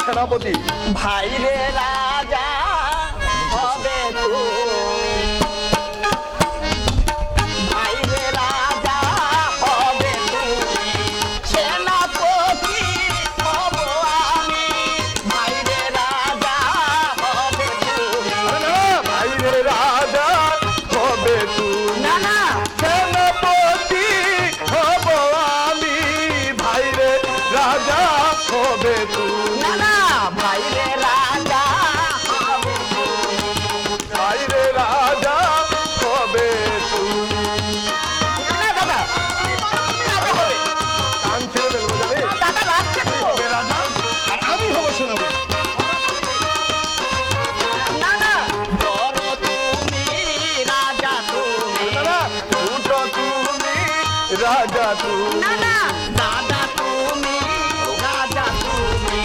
সেনাপতি। ভাই রে রাজা হবে তুমি, ভাই রে রাজা হবে তুমি, সেনাপতি হব আমি, ভাই রে রাজা হবে তুমি। ভাই রে রাজা হবে তুমি, না না সেনাপতি হব আমি, ভাই রে রাজা হবে তুমি, না না ভাই রে রাজা হবে তুমি, ভাই রে রাজা হবে তুমি। না দাদা রাজা হবে, কান ছেড়ে দেবো জানি দাদা রাখছে তো। রাজা, আর আমি হবো সেনাপতি। না না বড় তুমি রাজা তুমি, দাদা দুটো তুমি রাজা তুমি, না না দাদা তুমি রাজা তুমি,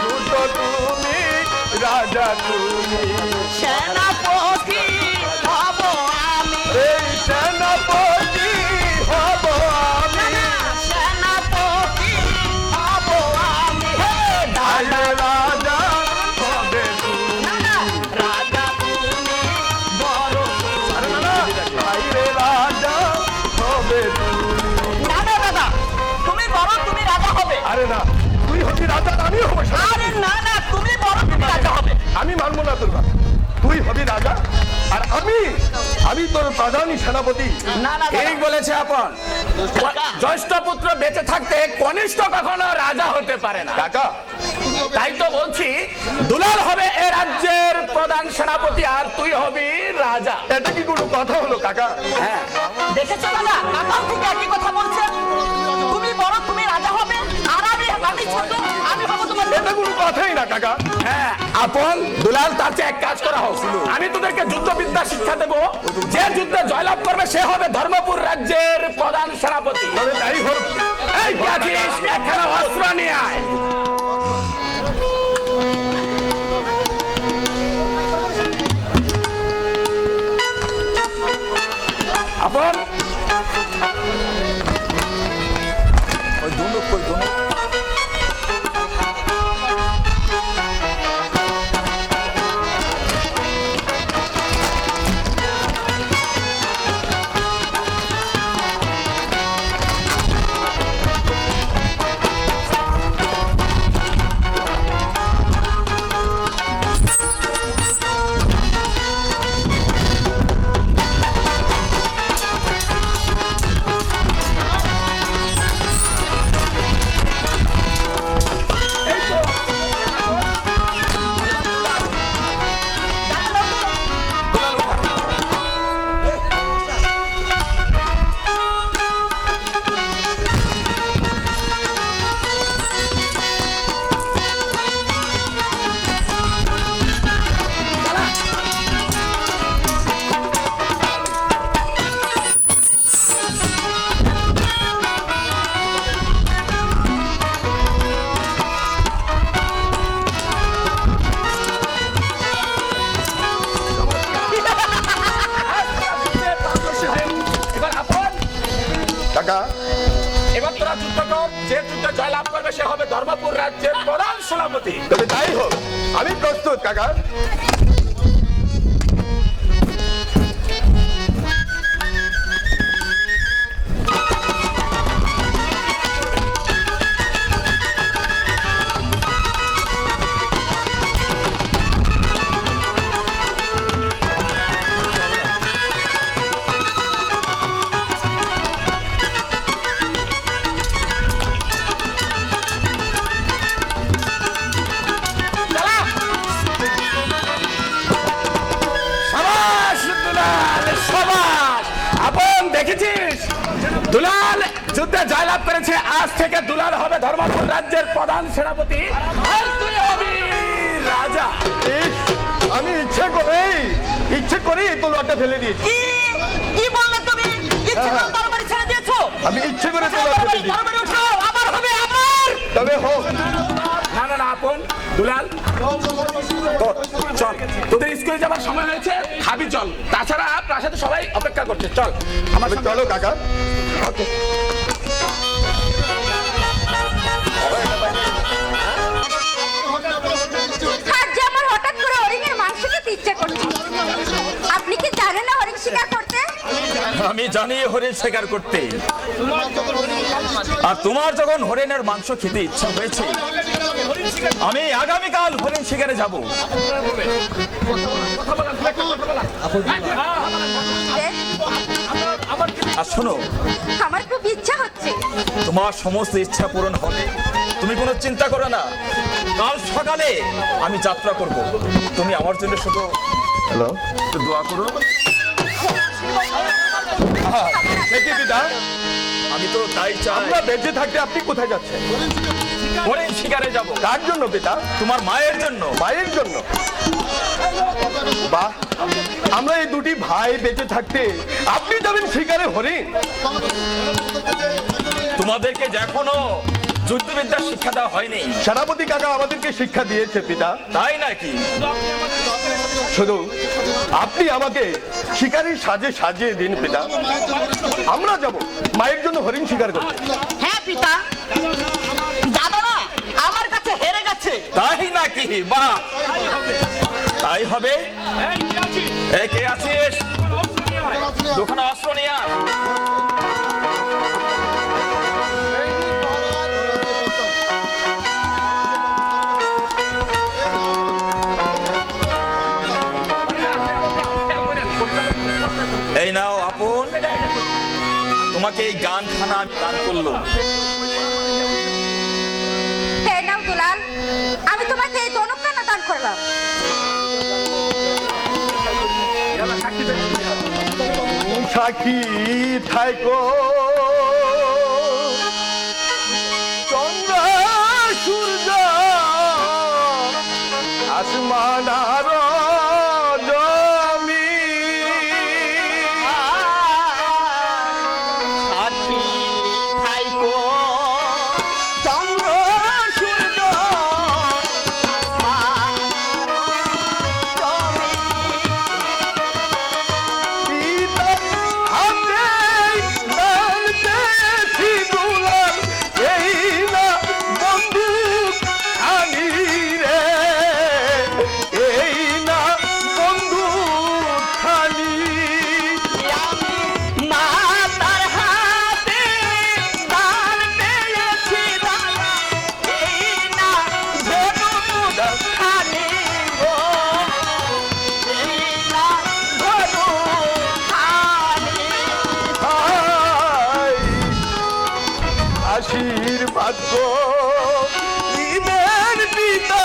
দুটো তুমি রাজা তুমি, সেনাপতি হব আমি, এই সেনাপতি হব না আমি, না সেনাপতি হব আমি, হে ভাই দাদা রে রাজা হবে তুমি। না না রাজা তুমি বড় তুমি। আরে না না, ভাই রে রাজা হবে তুমি। না না দাদা তুমি বড় তুমি রাজা হবে, আরে না, তুই হবি রাজা, আমি হবো সেনাপতি। আরে না না তুমি বড় তুমি রাজা হবে, আমি মানবো না তোর কথা। তুই হবি রাজা আর আমি তোর প্রধানী সেনাপতি। না না ঠিক বলেছে আপন। জ্যেষ্ঠ পুত্র বেঁচে থাকতে কনিষ্ঠ কখনো রাজা হতে পারে না। কাকা তাই তো বলছি দুলাল হবে এ রাজ্যের প্রধান সেনাপতি আর তুই হবি রাজা। এটা কি কোনো কথা হলো কাকা? হ্যাঁ দেখেছো দাদা কাকাও ঠিক একই কথা বলছে, তুমি বড় তুমি রাজা হবে আর আমি ছোট আমি হবো তোমার। এটা কোনো কথাই না কাকা। হ্যাঁ আপন দুলাল, তার চেয়ে এক কাজ করা হোক। আমি তোদেরকে যুদ্ধবিদ্যা শিক্ষা দেব, যে যুদ্ধে জয়লাভ করবে সে হবে ধর্মপুর রাজ্যের প্রধান সেনাপতি। তবে তাই হোক। এই কি আছিস? একখানা অস্ত্র নিয়ে আয়। আপন ওই দুনুক কই দুনুক? কাকা এবার তোরা যুদ্ধ কর, যে যুদ্ধে জয়লাভ করবে সে হবে ধর্মপুর রাজ্যের প্রধান সেনাপতি। তবে তাই হোক, আমি প্রস্তুত কাকা। দেখেছিস দুলাল যুদ্ধে জয়লাভ করেছে, আজ থেকে দুলাল হবে ধর্মপুর রাজ্যের প্রধান সেনাপতি আর তুই হবি রাজা। আমি ইচ্ছে করে তলোয়ারটা ফেলে দিয়েছি। কি কি বললে তুমি? ইচ্ছে করে তরবারি ছেড়ে দিয়েছো? আমি ইচ্ছে করে তলোয়ার ফেলে দিয়েছি। তরবারি উঠাও, আবার হবে আবার। তবে হোক। না না না আপন দুলাল চল, তোদের স্কুলে যাবার সময় হয়েছে, খাবি চল। তাছাড়া প্রাসাদে সবাই অপেক্ষা করছে, চল আমার সঙ্গে। চলো কাকা। আমি জানি হরিণ শিকার করতে, আর তোমার যখন হরিণের মাংস খেতে ইচ্ছা হয়েছে, আমি আগামীকাল হরিণ শিকারে যাব। আর শোনো, আমার খুব ইচ্ছা হচ্ছে। তোমার সমস্ত ইচ্ছা পূরণ হবে, তুমি কোনো চিন্তা করো না। কাল সকালে আমি যাত্রা করব, তুমি আমার জন্য শুধু হ্যালো, একটু দোয়া করো। দেখি পিতা, আমি তো তাই চাই। আমরা বেঁচে থাকতে আপনি কোথায় যাচ্ছেন? হরিণ শিকারে যাব। কার জন্য পিতা? তোমার মায়ের জন্য। মায়ের জন্য? বাহ, আমরা এই দুটি ভাই বেঁচে থাকতে আপনি যাবেন শিকারে হরিণ? তোমাদেরকে এখনো যুদ্ধবিদ্যার শিক্ষা দেওয়া হয়নি। সেনাপতি কাকা আমাদেরকে শিক্ষা দিয়েছে পিতা। তাই নাকি? শুধু আপনি আমাকে শিকারীর সাজে সাজিয়ে দিন পিতা, আমরা যাব মায়ের জন্য হরিণ শিকার করতে। হ্যাঁ পিতা, দাদা না আমার কাছে হেরে গেছে। তাই নাকি? বাহ, তাই হবে। এই কে আছিস? দোকানে অস্ত্র নিয়ে আয়। এই নাও আপন, তোমাকে এই গানখানা আমি দান করলো। হে নাও দুলাল, আমি তোমাকে এই ধনুকখানা দান করলাম। সাক্ষী থাইকো চন্দ্র সূর্য আসমান আর সাথী থাইকো চন্দ্র সূর্য মাতার হাতে দান পেয়েছি দাদা, এই না ধনুক খানি গো, এই না ধনুক খানি। আশীর্বাদ দিবেন পিতা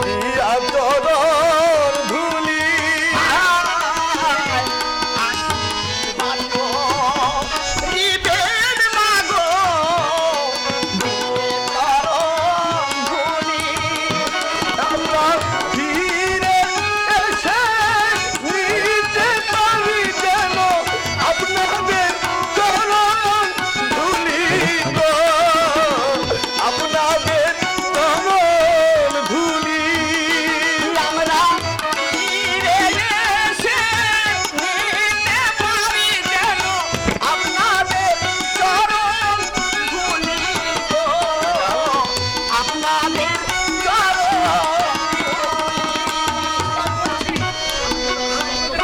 দিয়া চরণ ধুলি। আমরা ফিরে এসে নিতে পারি যেন আপনাদের চরণ ধুলি গো, আপনাদের চরণ ধুলি। আমরা ফিরে এসে নিতে পারি যেন আপনাদের চরণ ধুলি গো, আপনাদের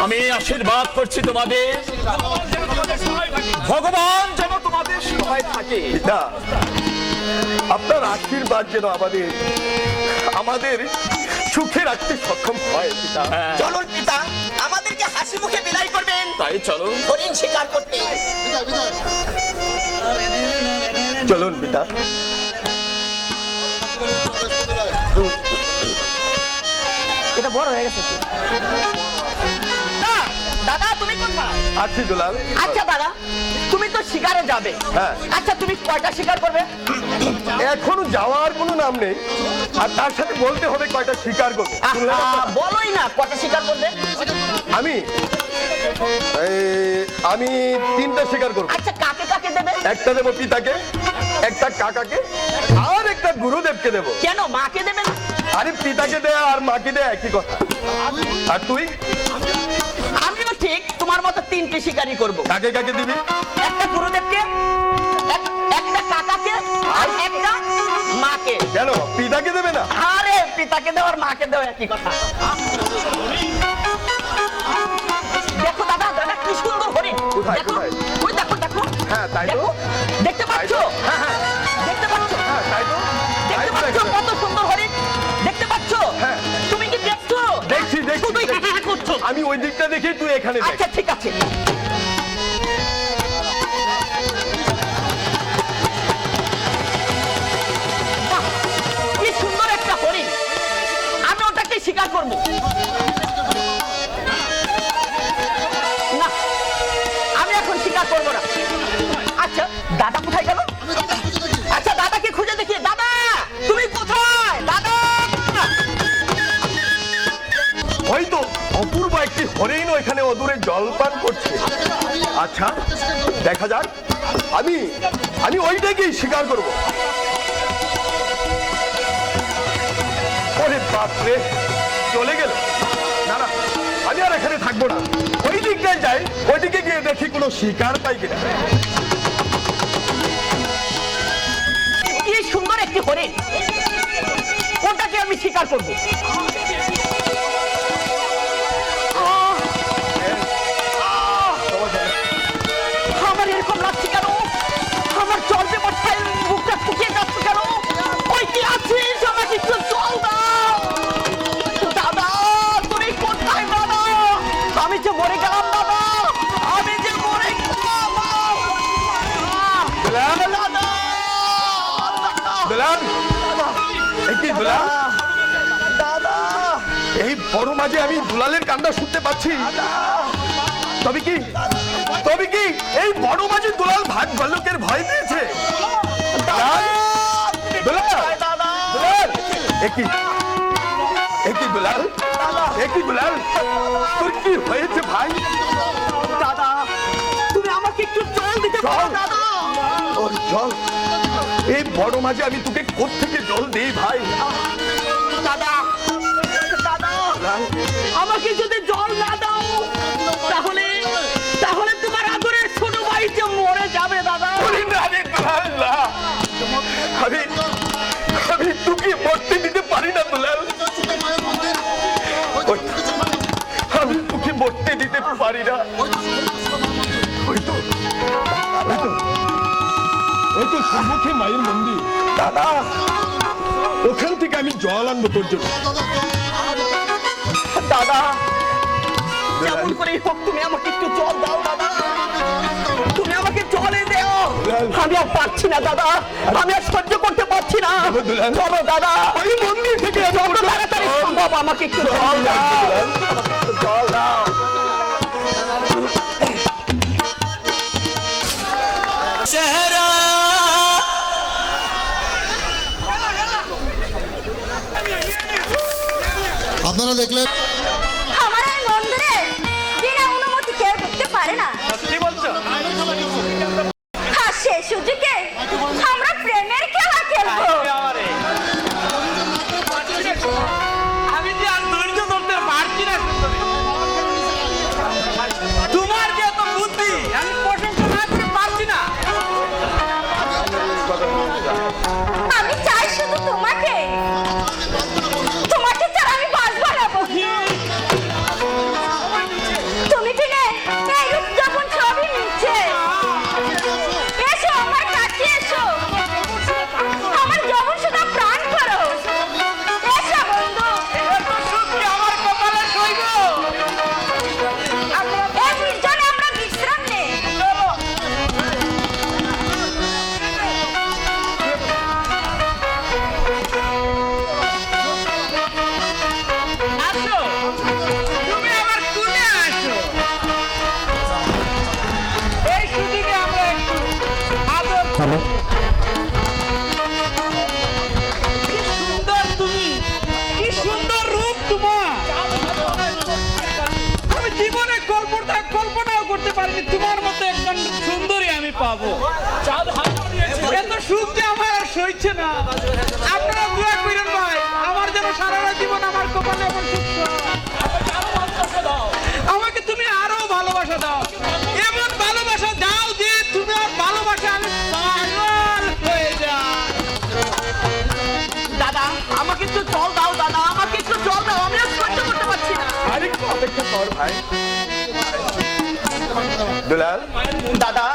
আমি আশীর্বাদ করছি তোমাদের, ভগবান যেন তোমাদের সহায় থাকে। পিতা, আপনার আশীর্বাদ যেন আমাদের সুখে রাখতে সক্ষম হয় পিতা। চলুন পিতা, আমাদেরকে হাসি মুখে বিদায় করবেন তাই চলো। হরিণ শিকার করতে। চলুন পিতা। এটা বড় হয়ে গেছে। দাদা তুমি কোথায়? আছি দুলাল। আচ্ছা দাদা, তুমি তো শিকারে যাবে। হ্যাঁ। আচ্ছা তুমি কয়টা শিকার করবে? এখনো যাওয়ার কোনো নাম নেই, আর তার সাথে বলতে হবে কয়টা শিকার করবে। শুনলেন আপনারা? বলোই না কয়টা শিকার করবে। আমি আমি 3টা শিকার করবো। আচ্ছা কাকে কাকে দেবে? একটা দেবো পিতাকে, একটা কাকাকে, আর একটা গুরুদেবকে দেবো। কেন মাকে দেবে না? আরে পিতাকে দেয়া আর মাকে দেয়া একই কথা। আর তুই? আমিও ঠিক তোমার মতো 3টে শিকারই করব। কাকে কাকে দিবি? একটা গুরুদেবকে, একটা কাকাকে, আর একটা মাকে। কেন পিতাকে দেবে না? আরে পিতাকে দেওয়া আর মাকে দেওয়া একই কথা। দেখো দাদা, দাদা কি সুন্দর হরিণ। কোথায় দেখো কোথায় ওই দেখো দেখো হ্যাঁ, তাই তো। দেখো, দেখতে তাই তো? পাচ্ছো হ্যাঁ হ্যাঁ দেখতে পাচ্ছো হ্যাঁ তাই তো তাই দেখতে তো পাচ্ছো দেখা কত সুন্দর হরিণ দেখতে পাচ্ছো হ্যাঁ। তুমি কি দেখছো দেখছি দেখছি শুধুই দেখছি। হ্যাঁ করছো আমি ওই দিকটা দেখি তুই এখানে দেখ আচ্ছা ঠিক আছে বাহ, কি সুন্দর একটা হরিণ আমি ওটাকে শিকার করবো না আমি এখন শিকার করবো না আচ্ছা দাদা কোথায় গেল আচ্ছা দাদাকে খুঁজে দেখি দাদা তুমি কোথায় দাদা ওই তো অপূর্ব একটি হরিণ এখানে অদূরে জলপান করছে আচ্ছা দেখা যাক আমি আমি ওইটাকেই শিকার করব ওরে বাপরে চলে গেল না না আমি আর এখানে থাকবো না ওই দিকটায় যাই ওইদিকে গিয়ে দেখি কোনো শিকার পাই কিনা কি সুন্দর একটি হরিণ ওটাকে আমি শিকার করবো আমার এরকম লাগছে কেন আমার জল ব্যবস্থায় মুখটা শুকিয়ে যাচ্ছে কেন ওই কি আছিস আমাকে একটু জল দাও দাদা তুমি কোথায় দাদা আমি যে মরে গেলাম দাদা আমি যে মরে গেলাম দাদা দুলাল এই কি দুলাল দাদা এই বড় মাঝে আমি দুলালের কান্না শুনতে পাচ্ছি তবে কি এই বড় মাঝে দুলাল ভাগ ভাল্লুকের ভয় পেয়েছে দুলাল দুলাল একই দুলাল তোর কি হয়েছে ভাই দাদা তুমি আমাকে একটু জল দিতে পারো জল? দাদা ওর জল এই বড় মাঝে আমি তোকে কোত্থেকে জল দিই ভাই দাদা দাদা দুলাল, আমাকে যদি জল না দাও তাহলে তাহলে তোমার আদরের ছোট ভাই যে মরে যাবে দাদা বলি না রে দুলাল, না। আমি তোকে মরতে দিতে পারি না দুলাল আমি তোকে মরতে দিতে পারি না ওই তো সম্মুখে মায়ের মন্দির দাদা ওখান থেকে আমি জল আনবো তোর জন্য দাদা যেমন করেই হোক তুমি আমাকে একটু জল দাও দাদা তুমি আমাকে জলে দাও আমি আর পারছি না দাদা আমি আর সহ্য করতে পারছি না দুলাল। চলো দাদা ওই মন্দির থেকে যত তাড়াতাড়ি সম্ভব আমাকে একটু জল দাও জল দাও আপনারা দেখলেন আমার এই মন্দিরে বিনা অনুমতি কেউ ঢুকতে পারে না কি বলছো আর সেই সুযোগে আমরা প্রেমের খেলা খেলবো আমি যে আর ধৈর্য ধরতে পারছি না তোমার যে এত বুদ্ধি আমি প্রশংসা না করে পারছি না আমি চাই শুধু তোমাকে তোমাকে ছাড়া আমি বাঁচবো না বন্ধু। তুমি দিলে এই রূপ যখন ছবি নিচ্ছে এসো আমার কাছে এসো আমার যখন শুধু প্রাণ করো এসো বন্ধু আমার কপালে সইব এই নির্জনে আমরা বিশ্রাম নেই আসো তুমি আমার কুলে আসো এই সুযোগে আমরা একটু আদর কি সুন্দর তুমি কি সুন্দর রূপ তোমার আমি জীবনে কল্পনাও করতে পারিনি তোমার মতো একজন সুন্দরী আমি পাবো এত সুখ যে আমার আর সইছে না আপনারা দোয়া করেন ভাই আমার যেন সারা জীবন আমার কপালে এমন সুখ আমাকে তুমি আরো ভালোবাসা দাও এমন ভালোবাসা দাও যে তুমি আর ভালোবাসা আমি পাগল হয়ে যাই দাদা আমাকে একটু জল দাও দাদা আমাকে একটু জল দাও আমি আর সহ্য করতে পারছি না আরেকটু অপেক্ষা কর ভাই দুলাল, দাদা।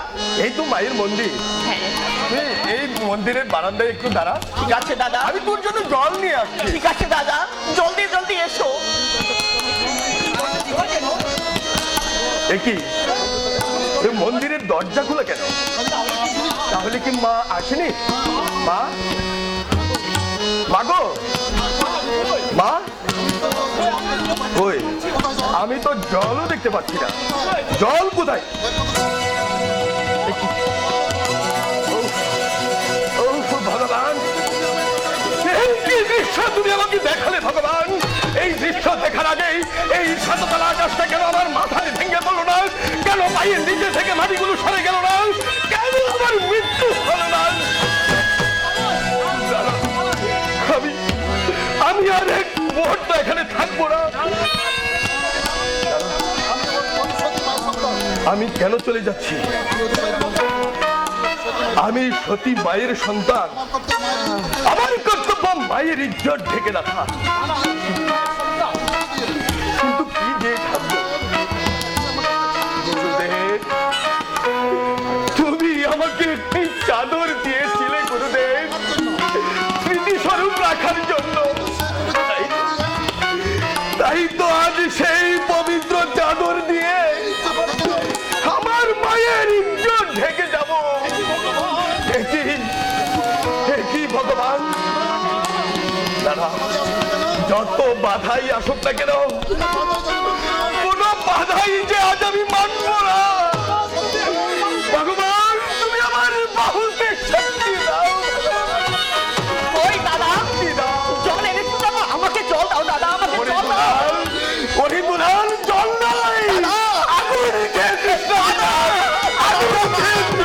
এই তো মায়ের মন্দির। হ্যাঁ, তুই এই মন্দিরের বারান্দায় একটু দাঁড়া, ঠিক আছে দাদা। আমি তোর জন্য জল নিয়ে আসছি। ঠিক আছে দাদা, জলদি জলদি এসো। কি এই মন্দিরের দরজা খোলা কেন? তাহলে কি মা আসেনি? মা, মাগো, মা কই? আমি তো জলও দেখতে পাচ্ছি না। জল কোথায়? ও ভগবান, এই কি দৃশ্য তুমি আমাকে দেখালে ভগবান! এই দৃশ্য দেখার আগেই এই সাততলা আকাশটা কেন আমার মাথায় ভেঙে পড়লো না? কেন পায়ের নিচে থেকে মাটিগুলো সরে গেল না? কেন আমার মৃত্যু হলো না? আমি আর এক মুহূর্ত এখানে থাকবো না। আমি কেন চলে যাচ্ছি? আমি সতী মায়ের সন্তান, আমার কর্তব্য মায়ের ইজ্জত ঢেকে রাখা। কিন্তু কি দিয়ে থাকবো? গুরুদেব, তুমি আমাকে একটি চাদর দিয়েছিলে গুরুদেব, স্মৃতিস্বরূপ রাখার জন্য। তাই তো আজ সেই পবিত্র চাদর দিয়ে আমার মায়ের ইজ্জত ঢেকে যাব। কি ভগবান! দাদা, যত বাধাই আসুক না কেন, কোন বাধাই যে আজ আমি মানব না। ভগবান, তুমি আমার বাহুতে শক্তি দাও। ওই দাদা, জল এনেছো দাদা, আমাকে জল দাও দাদা, আমাকে জল দাও। ওরে দুলাল, জল নাই, আগুন কে কৃষ্ণ, আগুন কে কৃষ্ণ।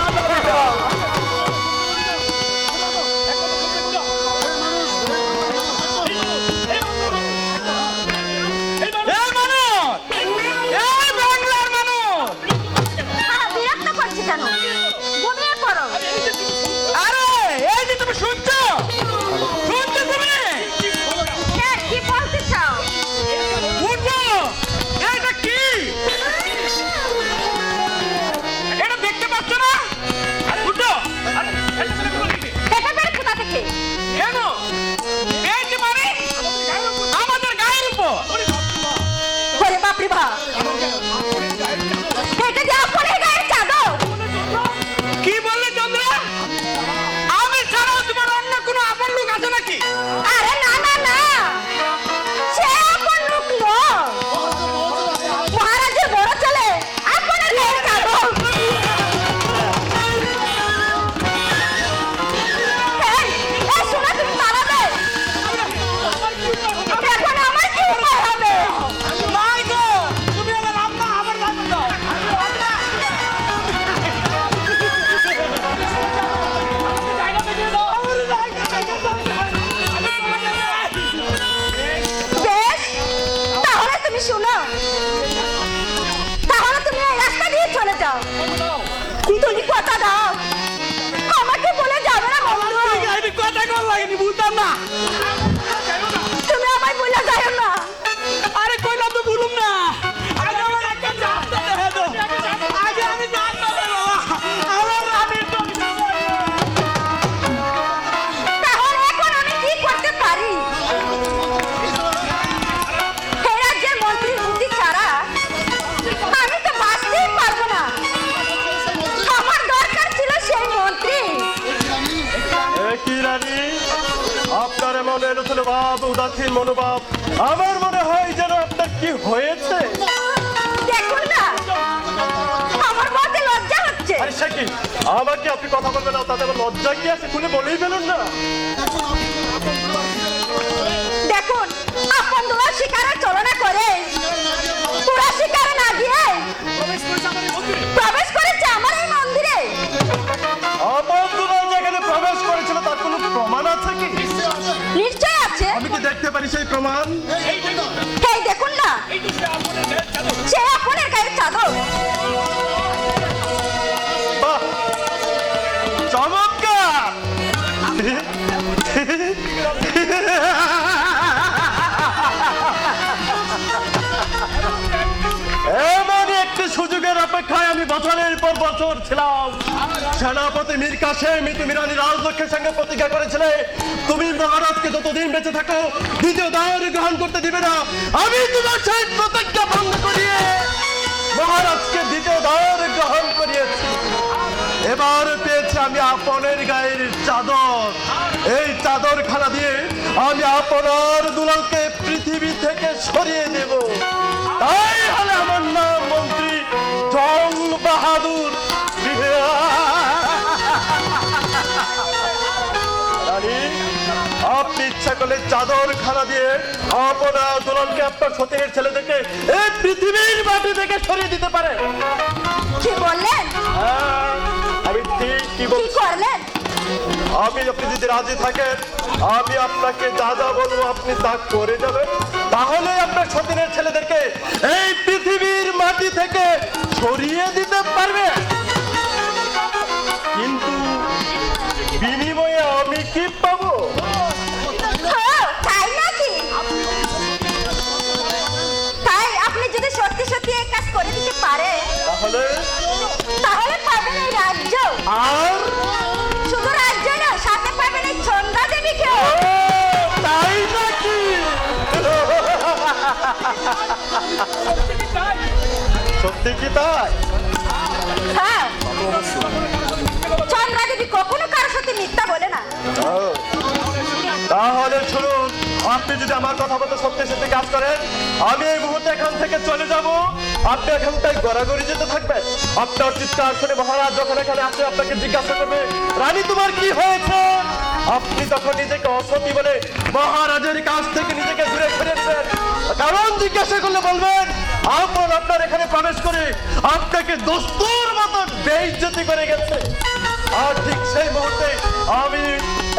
হ্যাঁ, বিরক্ত করছি কেন? ঘুমিয়ে পড়ো। হ্যাঁ, কি বলতে চাও? এটা বের কোথা থেকে? ওরে বাপরে বাপ, এটা যে আপনার গায়ের চাদর। কি বললে চন্দ্রা? আমি ছাড়াও তোমার অন্য কোনো আপন লোক আছে নাকি? আরে না না না, সে আপন লোক নয়, মহারাজের বড় ছেলে, আপনার গায়ের চাদর। এই, এই শোনো, তুমি দাঁড়াবে। এখন আমার কি উপায় হবে? নাই গো, তুমি আমার আম্মা, আমার দাদু দাও। বেশ, তাহলে তুমি শোনো, তাহলে তুমি এই রাস্তা দিয়ে চলে যাও। তুমি কথা দাও, আমাকে বলে যাবে না বন্ধু। আমি কথা কল লাগেনি, বুঝতাম না। তুমি আমায় বলে যাও না। আরে কইলাম তো বলুম না। আগে আমার একটা রাস্তা দেখা দাও। আগে আমি জানতে দেবো। আমি তো তাহলে এখন আমি কি করতে পারি? এই রাজ্যের মন্ত্রীর বুদ্ধি ছাড়া আমি তো বাঁচতেই পারবো না। আমার দরকার ছিল সেই মন্ত্রী। কি রানী, আপনার মনে নতুন ভাব, উদাসীন মনোভাব, আমার মনে হয় যেন আপনার কি হয়েছে। দেখুন না, আমার বলতে লজ্জা হচ্ছে। আরে সে কি, আমাকে আপনি কথা বলবেন না, তাতে আমার লজ্জা কি আছে? খুলে বলেই ফেলুন না। দেখুন, আপন দোয়া শিকারের চলনা করে পুরা শিকারে না গিয়ে প্রবেশ করেছে আমার এই মন্দিরে। আমার দুলাল যেখানে প্রবেশ করেছিল তার কোনো প্রমাণ আছে কি? নিশ্চয় আছে। আমি কি দেখতে পারি সেই প্রমাণ? এই দেখুন না, সে আপনার গায়ের চাদর। বাহ, চমৎকার! এমন একটি সুযোগের অপেক্ষায় আমি বছরের পর বছর ছিলাম। সেনাপতি মীর কাসেম তুমি রানী রাজলক্ষ্মীর সঙ্গে প্রতিজ্ঞা করেছিলে তুমি মহারাজকে যতদিন বেঁচে থাকো দ্বিতীয় দায়র গ্রহণ করতে দিবে না। আমি তোমার সেই প্রতিজ্ঞা ভঙ্গ করিয়ে মহারাজকে দ্বিতীয় দায়র গ্রহণ করিয়েছি। এবার পেয়েছি আমি আপনের গায়ের চাদর। এই চাদর খানা দিয়ে আমি আপনার দুলালকে পৃথিবী থেকে সরিয়ে দেব। তাই হলে আমার নাম মন্ত্রী জং বাহাদুর। রানী, আপনি ইচ্ছা করলে চাদর খানা দিয়ে আপনার দুলালকে আপনার সতীনের ছেলেদেরকে এই পৃথিবীর মাটি থেকে সরিয়ে দিতে পারে। কি বললেন? আমি ঠিক কি কি বলছি? করলেন? আমি আপনি যদি রাজি থাকেন আমি আপনাকে যা যা বলবো আপনি তা করে যাবেন। তাহলে আপনার সতীনের ছেলেদেরকে এই পৃথিবীর মাটি থেকে সরিয়ে দিতে পারবে। কিন্তু বিনিময়ে আমি কি পাবো? তাই নাকি? তাই আপনি যদি সত্যি সত্যি এই কাজ করে দিতে পারে তাহলে পাবেন এই রাজ্য। আর শুধু রাজ্য না, সাথে পাবেন এই ছন্দা দেবীকে। তাই নাকি? সত্যি কি তাই? হ্যাঁ, ছন্দা দেবী কখনো কারোর সাথে মিথ্যা বলে না। তাহলে শুনুন, আপনি যদি আমার কথা মতো সত্যি সত্যি কাজ করেন আমি এই মুহূর্তে এখান থেকে চলে যাব। আপনি এখানটায় গড়াগড়ি যেতে থাকবেন। আপনার চিৎকার শুনে মহারাজ যখন এখানে আসে আপনাকে জিজ্ঞাসা করবে রানী তোমার কি হয়েছে, আপনি তখন নিজেকে অসতী বলে মহারাজের কাছ থেকে নিজেকে দূরে সরিয়ে নেবেন। কারণ জিজ্ঞাসা করলে বলবেন আপনার এখানে প্রবেশ করে আপনাকে দস্তুর মতো বেইজ্জতি করে গেছে। আর ঠিক সেই মুহূর্তে আমি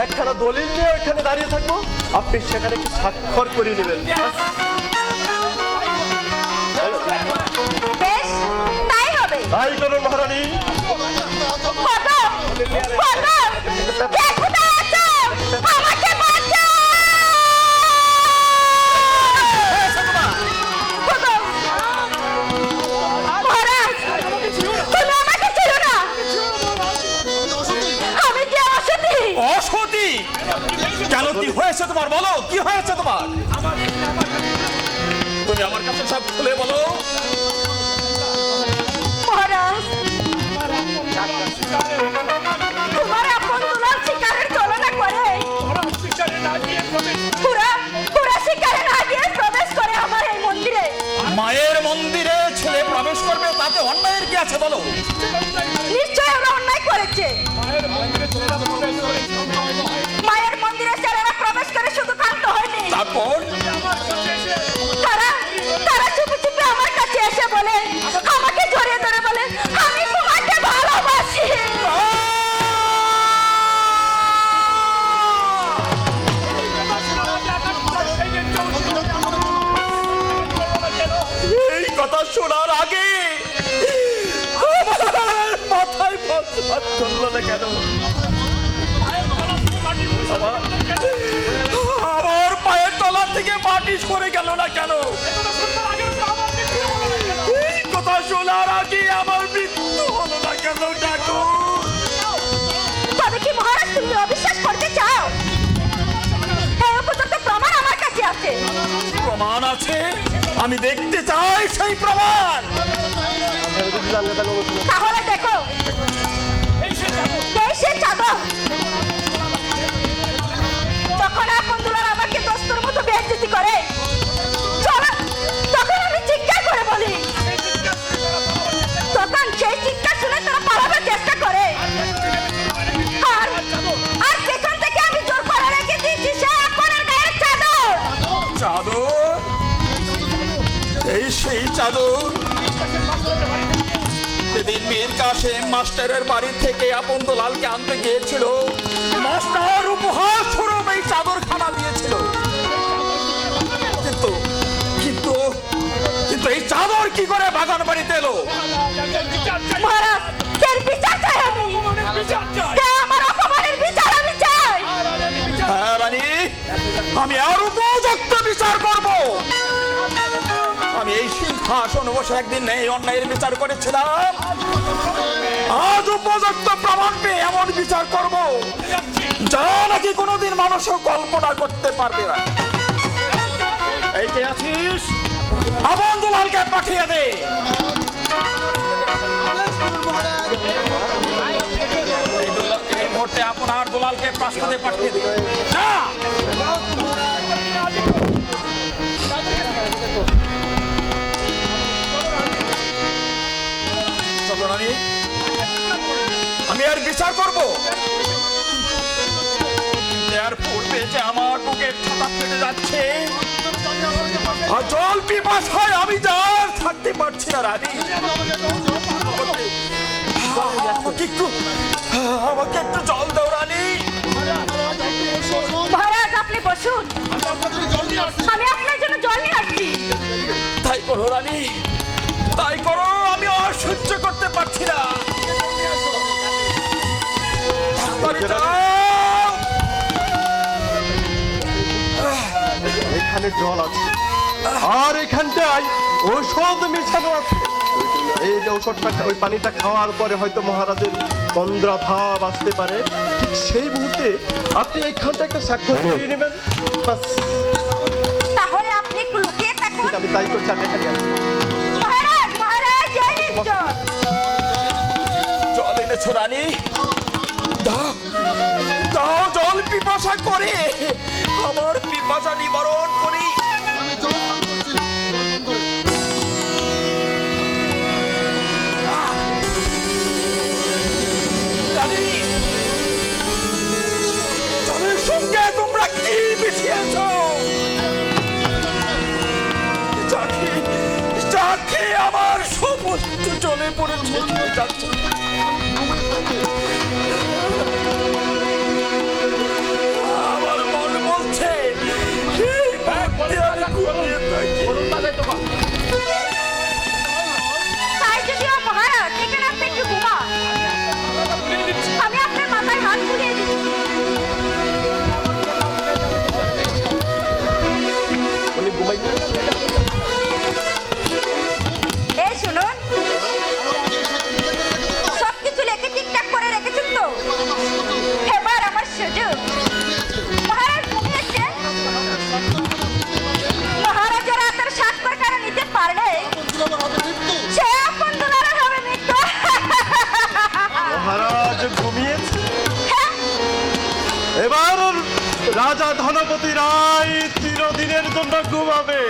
একখানা দলিল নিয়ে ওইখানে দাঁড়িয়ে থাকবো, আপনি সেখানে একটু স্বাক্ষর করে নেবেন। বেশ, তাই হবে। তাই করুন মহারানী। কদম, কদম, কে কোথায় আছো? আমাকে বাঁচাও! কদম, মহারাজ, তুমি আমাকে ছেড়ো না। আমি যে অসতী। অসতী? কেন কি হয়েছে তোমার, বলো কি হয়েছে তোমার? তুমি আমার কাছে সব খুলে বলো। মহারাজ, তোমার আপন দুলাল শিকারের তুলনা করে পুরা শিকারে না গিয়ে প্রবেশ করে আমার এই মন্দিরে। মায়ের মন্দিরে ছেলে প্রবেশ করবে, তাতে অন্যায়ের কি আছে বলো? নিশ্চয় ওরা অন্যায় করেছে। মায়ের মন্দিরে ছেলেরা প্রবেশ করে শুধু ক্ষান্ত হয়নি, তারপর তারা চুপি চুপি আমার কাছে এসে বলে, আমাকে জড়িয়ে ধরে বলে আমি তোমাকে ভালোবাসি। এই কথা শোনার আগে আমার মাথায় বজ্র চললো না কেন? আমার পায়ের তলা থেকে মাটি সরে গেল না কেন? এই কথা শোনার আগে আমার মৃত্যু হলো না কেন ঠাকুর? তবে কি মহারাজ তুমি অবিশ্বাস করতে চাও? এই উপযুক্ত প্রমাণ আমার কাছে আছে। প্রমাণ আছে? আমি দেখতে চাই সেই প্রমাণ। তাহলে দেখো, এই সে চাদর। তখন আপন দুলাল আমাকে দস্তুর মতো বেইজ্জতি করে, তখন আমি চিৎকার করে বলি, তখন সেই চিৎকার শুনে তারা পালাবার চেষ্টা করে। আর পেছন থেকে আমি জোর করে রেখে দিয়েছি সে আপনের গায়ের চাদর। চাদর? এই সেই চাদর সেদিন মীর কাসেম মাস্টারের বাড়ি থেকে আপন দুলালকে আনতে গিয়েছিল। মাস্টার উপহার স্বরূপ এই চাদর খানা দিয়েছিল। কিন্তু কিন্তু কিন্তু এই চাদর কি করে বাগান বাড়িতে এলো? মহারাজ, এর বিচার চাই আমি। আমার অপমানের বিচার আমি চাই। হ্যাঁ রানী, আমি আর উপযুক্ত বিচার করব। আমি এই সিংহাসন সিংহাসন বসে একদিন এই অন্যায়ের বিচার করেছিলাম, আজ উপযুক্ত প্রমাণ পেয়ে এমন বিচার করব যা নাকি কোনোদিন মানুষও কল্পনা করতে পারবে না। এই কে আছিস? আবন দুলালকে পাঠিয়ে দে। এই মুহূর্তে আপনার দুলালকে প্রাসাদে পাঠিয়ে দে। না, চলো রানী, আমি আর বিচার করব। এর পূর্বে যে আমার বুকের ছাতা ফেটে যাচ্ছে, আর জল পিপাসায় আমি যার থাকতে পারছি না রানী। আমাকে একটু জল দাও রানী। মহারাজ আপনি বসুন, আমি আপনার জন্য জল নিয়ে আসছি। তাই করো রানী, তাই করো, আমি আর সহ্য করতে পারছি না। তাড়াতাড়ি যাও। এখানে জল আছে আর এখানটায় ঔষধ মেশানো আছে। এই যে ঔষধটা, ওই পানিটা খাওয়ার পরে হয়তো মহারাজের তন্দ্রা ভাব আসতে পারে। ঠিক সেই মুহূর্তে আপনি এইখানটা একটা স্বাক্ষর করিয়ে নেবেন, বাস। তাহলে আপনি একটু লুকিয়ে থাকুন। আমি তাই করছি, আমি এখানে আছি। মহারাজ মহারাজ এই নিন জল। জল এনেছো রানী? দাও দাও, জল পিপাসা করে আমার পিপাসা নিবারণ করি। রানী, জলের সঙ্গে তোমরা কি মিশিয়েছ? চাখি আমার সমস্ত জলে পড়েছে, যাচ্ছে। আমার মন বলছে এই ব্যক্তি আমি ঘুমিয়ে থাকি। তাই যদিও মহারাজ এখানে আপনি একটু ঘুমান, আমি আপনার মাথায় হাত বুলিয়ে দিচ্ছি। উনি ঘুমাইতে এই শুনুন, সবকিছু লেখে ঠিকঠাক করে রেখেছেন তো? এবার আমার সুযোগ। মহারাজ ঘুমিয়েছে, মহারাজের হাতের স্বাক্ষর কারা নিতে পারলে সে আপন দুলালের হবে মৃত্যু। মহারাজ ঘুমিয়েছে। হ্যাঁ, এবার রাজা ধনপতি রায় চিরদিনের জন্য ঘুমাবে।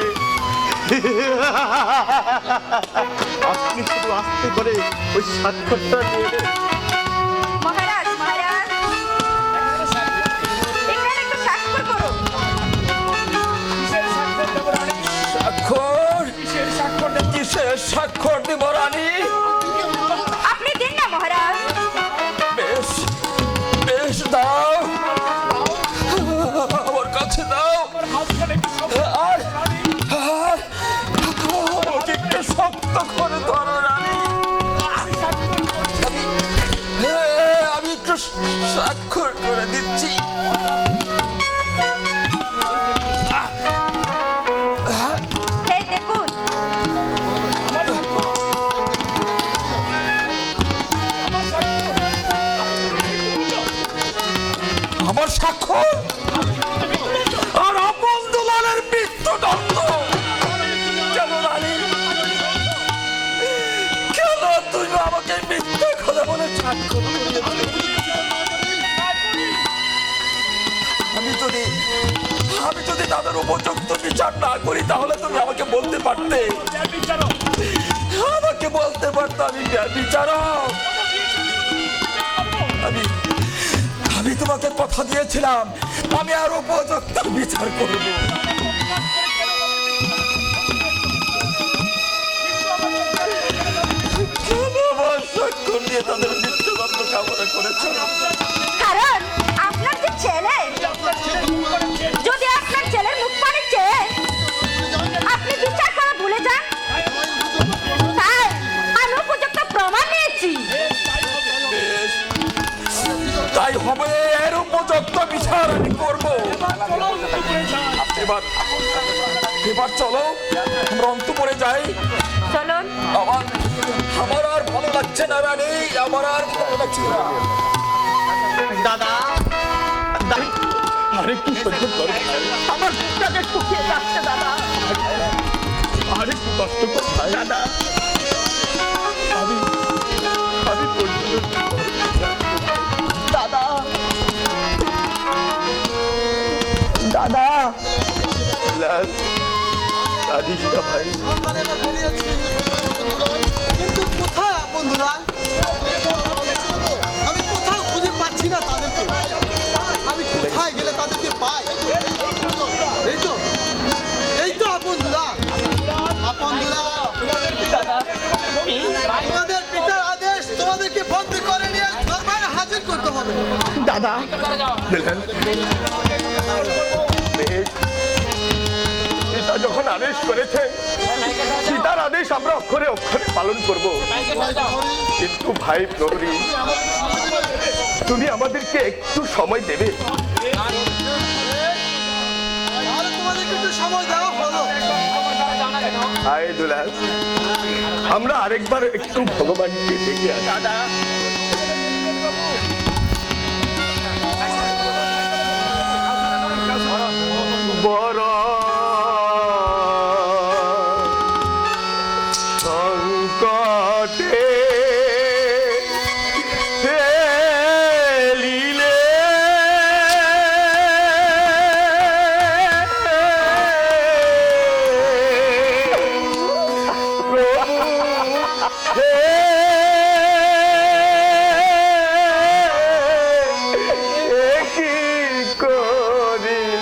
আপনি শুধু আস্তে করে ওই স্বাক্ষরটা নিয়ে নেন। মহারাজ মহারাজ এখানে একটু স্বাক্ষর করুন। স্বাক্ষর? কিসের স্বাক্ষর দিব রানী? আপনি দিন না মহারাজ। বেশ বেশ, দাও, আমার কাছে দাও। আর আমাকে একটু শক্ত করে ধরো রানী। আমি একটু স্বাক্ষর করে দিচ্ছি। এই দেখুন, আমার স্বাক্ষর আর আপন দুলালের মৃত্যুদণ্ড। কেন রানী, কেন তুমি আমাকে মিথ্যে কথা বলে স্বাক্ষর করিয়ে দিলে? আমি যদি তাদের উপযুক্ত বিচার না করি তাহলে তুমি আমাকে বলতে পারতে, আমাকে বলতে পারতো আমি বিচারক। আমি তোমাকে কথা দিয়েছিলাম আমি আর উপযুক্ত বিচার করব। স্বাক্ষর দিয়ে তাদের মৃত্যুদণ্ড কামনা করেছো? কারণ আপনার যে ছেলে, যদি আপনার ছেলের মুখ পানে চেয়ে আপনি বিচার করা ভুলে যান, তাই আমি উপযুক্ত প্রমাণ নিয়েছি। তাই হবে, এর উপযুক্ত বিচার আমি করবো। এবার চলো আমরা অন্তপুরে যাই। চলুন। আমার আমার আর ভালো লাগছে না রানী, আমার আর ভালো লাগছে না। দাদা আরে কি সহ্য করো আমার বুকটাকে শুকিয়ে যাচ্ছে দাদা। আরে কি কষ্ট কর ভাই। দাদা আমি আমি দাদা দাদা লাল কাঁদিস না ভাই। কিন্তু কোথায় বন্ধুরা, আমি কোথাও খুঁজে পাচ্ছি না তাদেরকে। আমি কোথায় গেলে তাদেরকে পাই? এই তো বন্ধুরা, তোমাদের পিতার আদেশ তোমাদেরকে বন্দি করে নিয়ে দরবারে হাজির করতে হবে। দাদা দিলেন বেশ, পিতা যখন আদেশ করেছেন পিতার আদেশ আমরা অক্ষরে অক্ষরে পালন করব। কিন্তু ভাই প্রহরী, তুমি আমাদেরকে একটু সময় দেবে? তাহলে তোমাদেরকে একটু সময় দেওয়া হলো। হায় দুলাল, আমরা আরেকবার একটু ভগবানকে দেখে আসি। দাদা বড় সংকটে ফেলিলে কি করিলে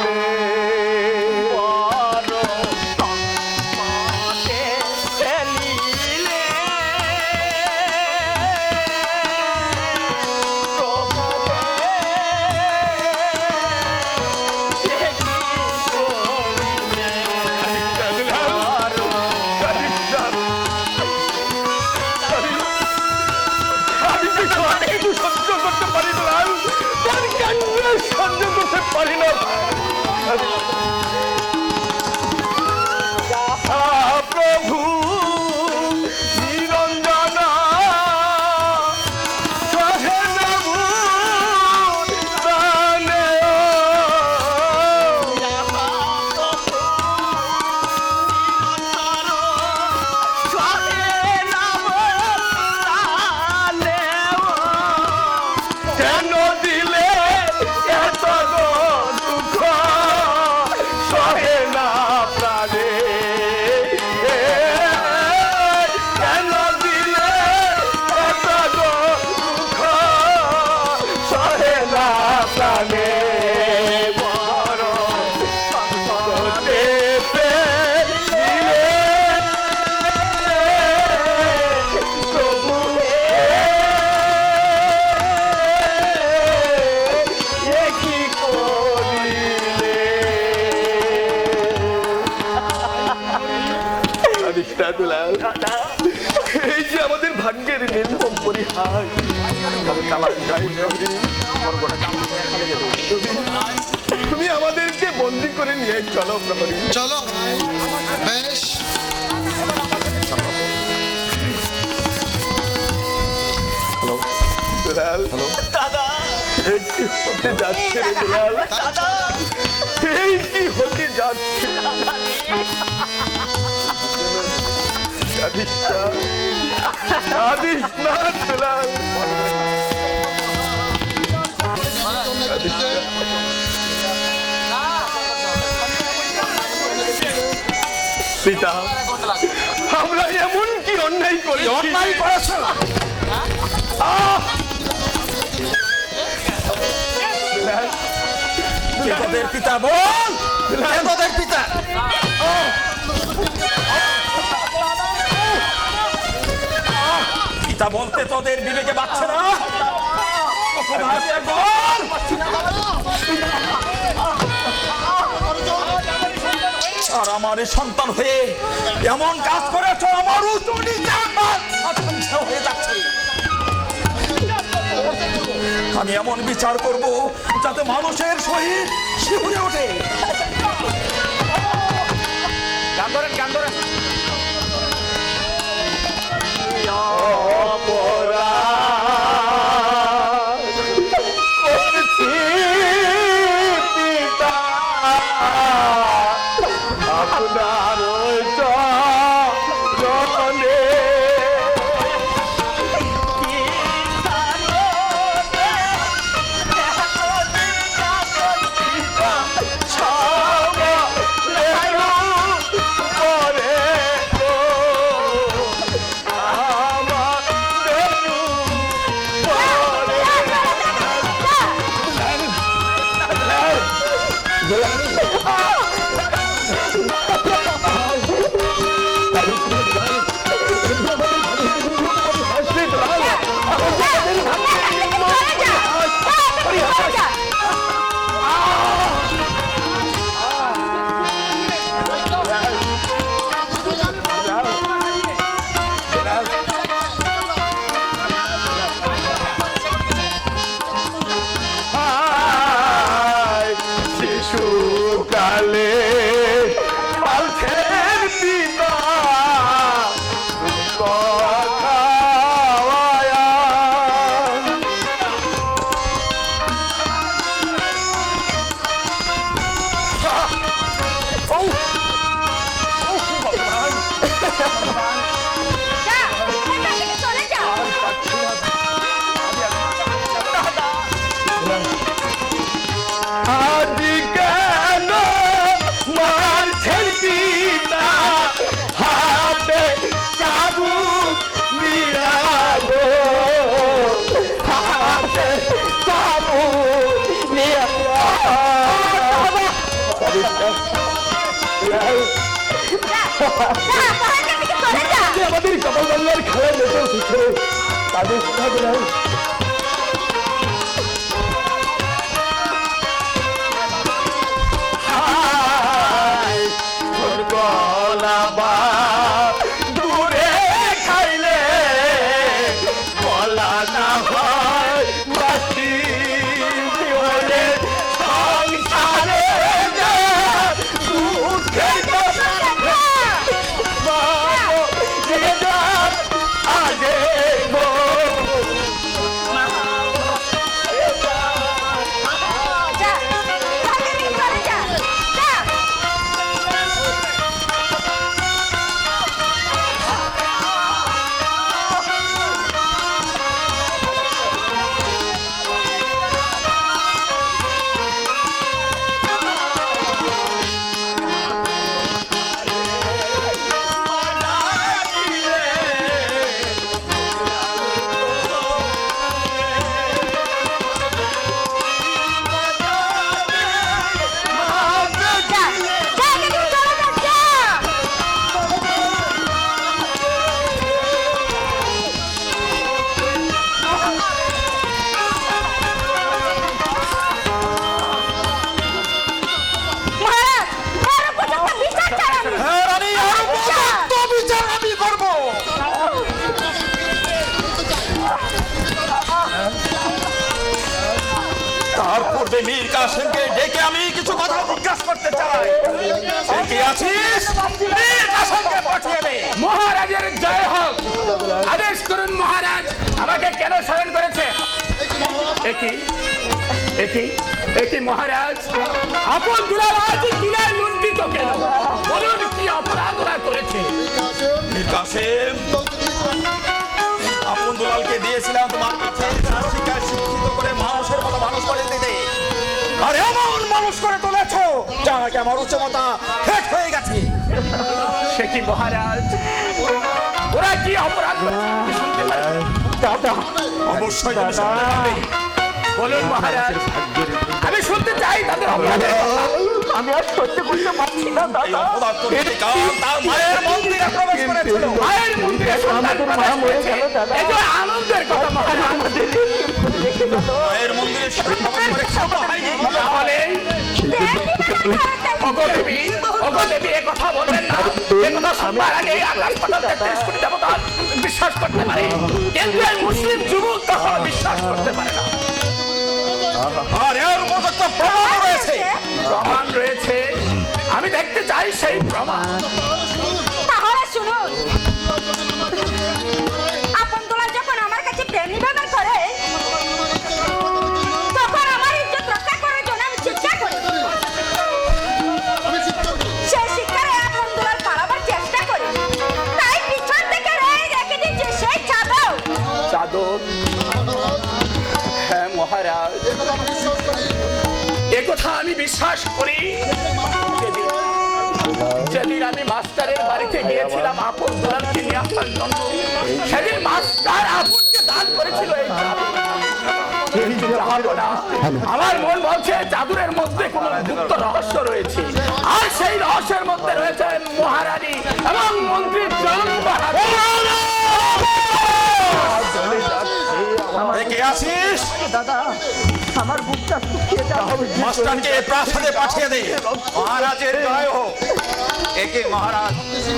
সহ্য করতে পারি না, তার কান্না সহ্য করতে পারি না। প্রভু নিরঞ্জনা সহে নবু প্রাণে কেন দিলে এত দুঃখ সহে না প্রাণে? কেন দিলে এত দুঃখ সহে না প্রাণে? বড় সংকটে ফেলিলে প্রভু কি করিলে? এই যে আমাদের ভাগ্যের নির্মম পরিহাস, তুমি আমাদেরকে বন্দি করে নিয়ে চলো প্রহরী। চলো বেশ। দুলাল, এই কি হতে যাচ্ছে রে দুলাল? এই কি হতে যাচ্ছে? কাঁদিস না, কাঁদিস না দুলাল, কাঁদিস না। পিতা, আমরা এমন কি অন্যায় করি? অন্যায় করেছ কে তোদের পিতা? বল, কে তোদের পিতা? পিতা বলতে তোদের বিবেকে বাচ্ছে না? বল। আর আমার এই সন্তান হয়ে এমন কাজ করেছ, আমার উঠুনি হয়ে যাচ্ছে। আমি এমন বিচার করব যাতে মানুষের শরীর শিহরে ওঠে। গান ধরেন, গান ধরেন। আপনার ওই চরণে শিশুকালে পালছেন পিতা কথা যা এখান থেকে চলে যা আজ কেন মারছেন পিতা হাতে চাবুক নিয়াগো হাতে চাবুক নিয়া আমাদের কমলবাল্লার খেলায় মেতে উঠেছে তাদের সাথে গলা বা দূরে খাইলে গলা না হয় মাটি হলে সংসারে দুঃখের আগে গো যা এখান থেকে চলে যা যা হ্যাঁ রানী, আরো উপযুক্ত বিচার আমি করব। তার পূর্বে মীর কাসেমকে ডেকে আমি কিছু কথা জিজ্ঞাসা করতে চাই। সে কি আছিস? মীর কাসেমকে পাঠিয়ে দে। মহারাজের জয় হোক। আদেশ করুন মহারাজ, আমাকে কেন স্মরণ করেছে? একই মহারাজ, আপন দুলাভাই কিনায় লুণ্ঠিত কেন? বলুন কি অপরাধ ওরা করেছে? মীর কাসেম, আপন দুলালকে দিয়েছিলাম তোমার কাছে শিক্ষায় শিক্ষিত করে মানুষের মতো মানুষ করে দিতে, আর এমন মানুষ করে তুলেছ যা নাকি আমার উচ্চমতা শেষ হয়ে গেছে। সে কি মহারাজ, ওরা কি অপরাধ করেছে? শুনতে পারেন? অবশ্যই তুমি শুনতে পাবে। বলুন মহারাজ, আমি শুনতে চাই তাদের অপরাধের কথা। আমি আর সহ্য করতে পারছি না এই দাদা অপরাধ করতে তার মায়ের মন্দিরে প্রবেশ করেছিল। মায়ের মন্দিরে সন্তান প্রবেশ করেছে। এই যে আনন্দের কথা মহারাজ। মায়ের মন্দিরে প্রবেশ করে খাওয়া হয়নি। তাহলে অগদেবী এ কথা বলবেন না। এ কথা শুনবার আগে আকাশ পাতাল 33 কোটি দেবতা বিশ্বাস করতে পারে, কিন্তু এই মুসলিম যুবক কখনো বিশ্বাস করতে পারে না। আর এর উপযুক্ত প্রমাণ রয়েছে। প্রমাণ রয়েছে, আমি দেখতে চাই সেই প্রমাণ। তাহলে শুনুন, আপন দোলা যখন আমার কাছে প্রেম নিবেদন করে, তখন আমার ইজ্জত রক্ষা করার জন্য আমি চিৎকার করি। সেই শিক্ষারে একথা আমি বিশ্বাস করি। যেদিন আমি মাস্টারের বাড়িতে গিয়েছিলাম আপন দুলালকে নিয়ে আসার জন্য, সেদিন মাস্টার আপনকে দান করেছিল এই চাবি। কিন্তু জানো না, আমার মন বলছে চাদরের মধ্যে কোন গুপ্ত রহস্য রয়েছে, আর সেই রহস্যের মধ্যে রয়েছে মহারানী এবং মন্ত্রীর জন্মবাহাদুর। কে আসিস? দাদা আমার বুকটা শুকিয়ে যাচ্ছে। মাস্টারকে প্রাসাদে পাঠিয়ে দে। মহারাজের জয় হোক। একে মহারাজ,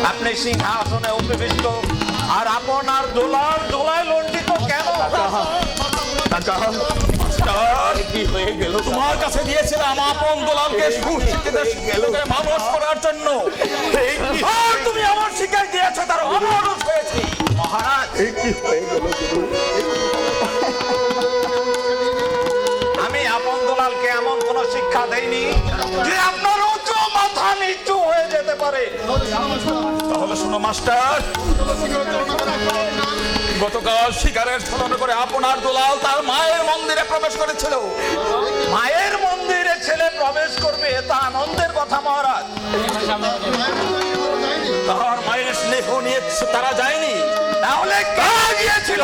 আপনি সিংহাসনে উপবিষ্ট আর আপনার দোলার দোলায় লণ্ডিত কেন? মাস্টার, কি হয়ে গেল? তোমার কাছে দিয়েছিলাম আপন দোলালকে সুশিক্ষিত করে মানুষ করার জন্য, আর তুমি আমার শিকার দিয়েছো, তার অমানুষ হয়েছে। মহারাজ, আমি আপন দোলালকে এমন কোন শিক্ষা দেইনি যে আপনার উঁচু মাথা নিচু হয়ে যেতে পারে। তাহলে শোনো মাস্টার, গতকাল শিকারের ছলনা করে আপনার দোলাল তার মায়ের মন্দিরে প্রবেশ করেছিল। মায়ের মন্দিরে ছেলে প্রবেশ করবে, তা আনন্দের কথা মহারাজ। তার মায়ের স্নেহ নিয়ে তারা যায়নি, তাহলে কে গিয়েছিল?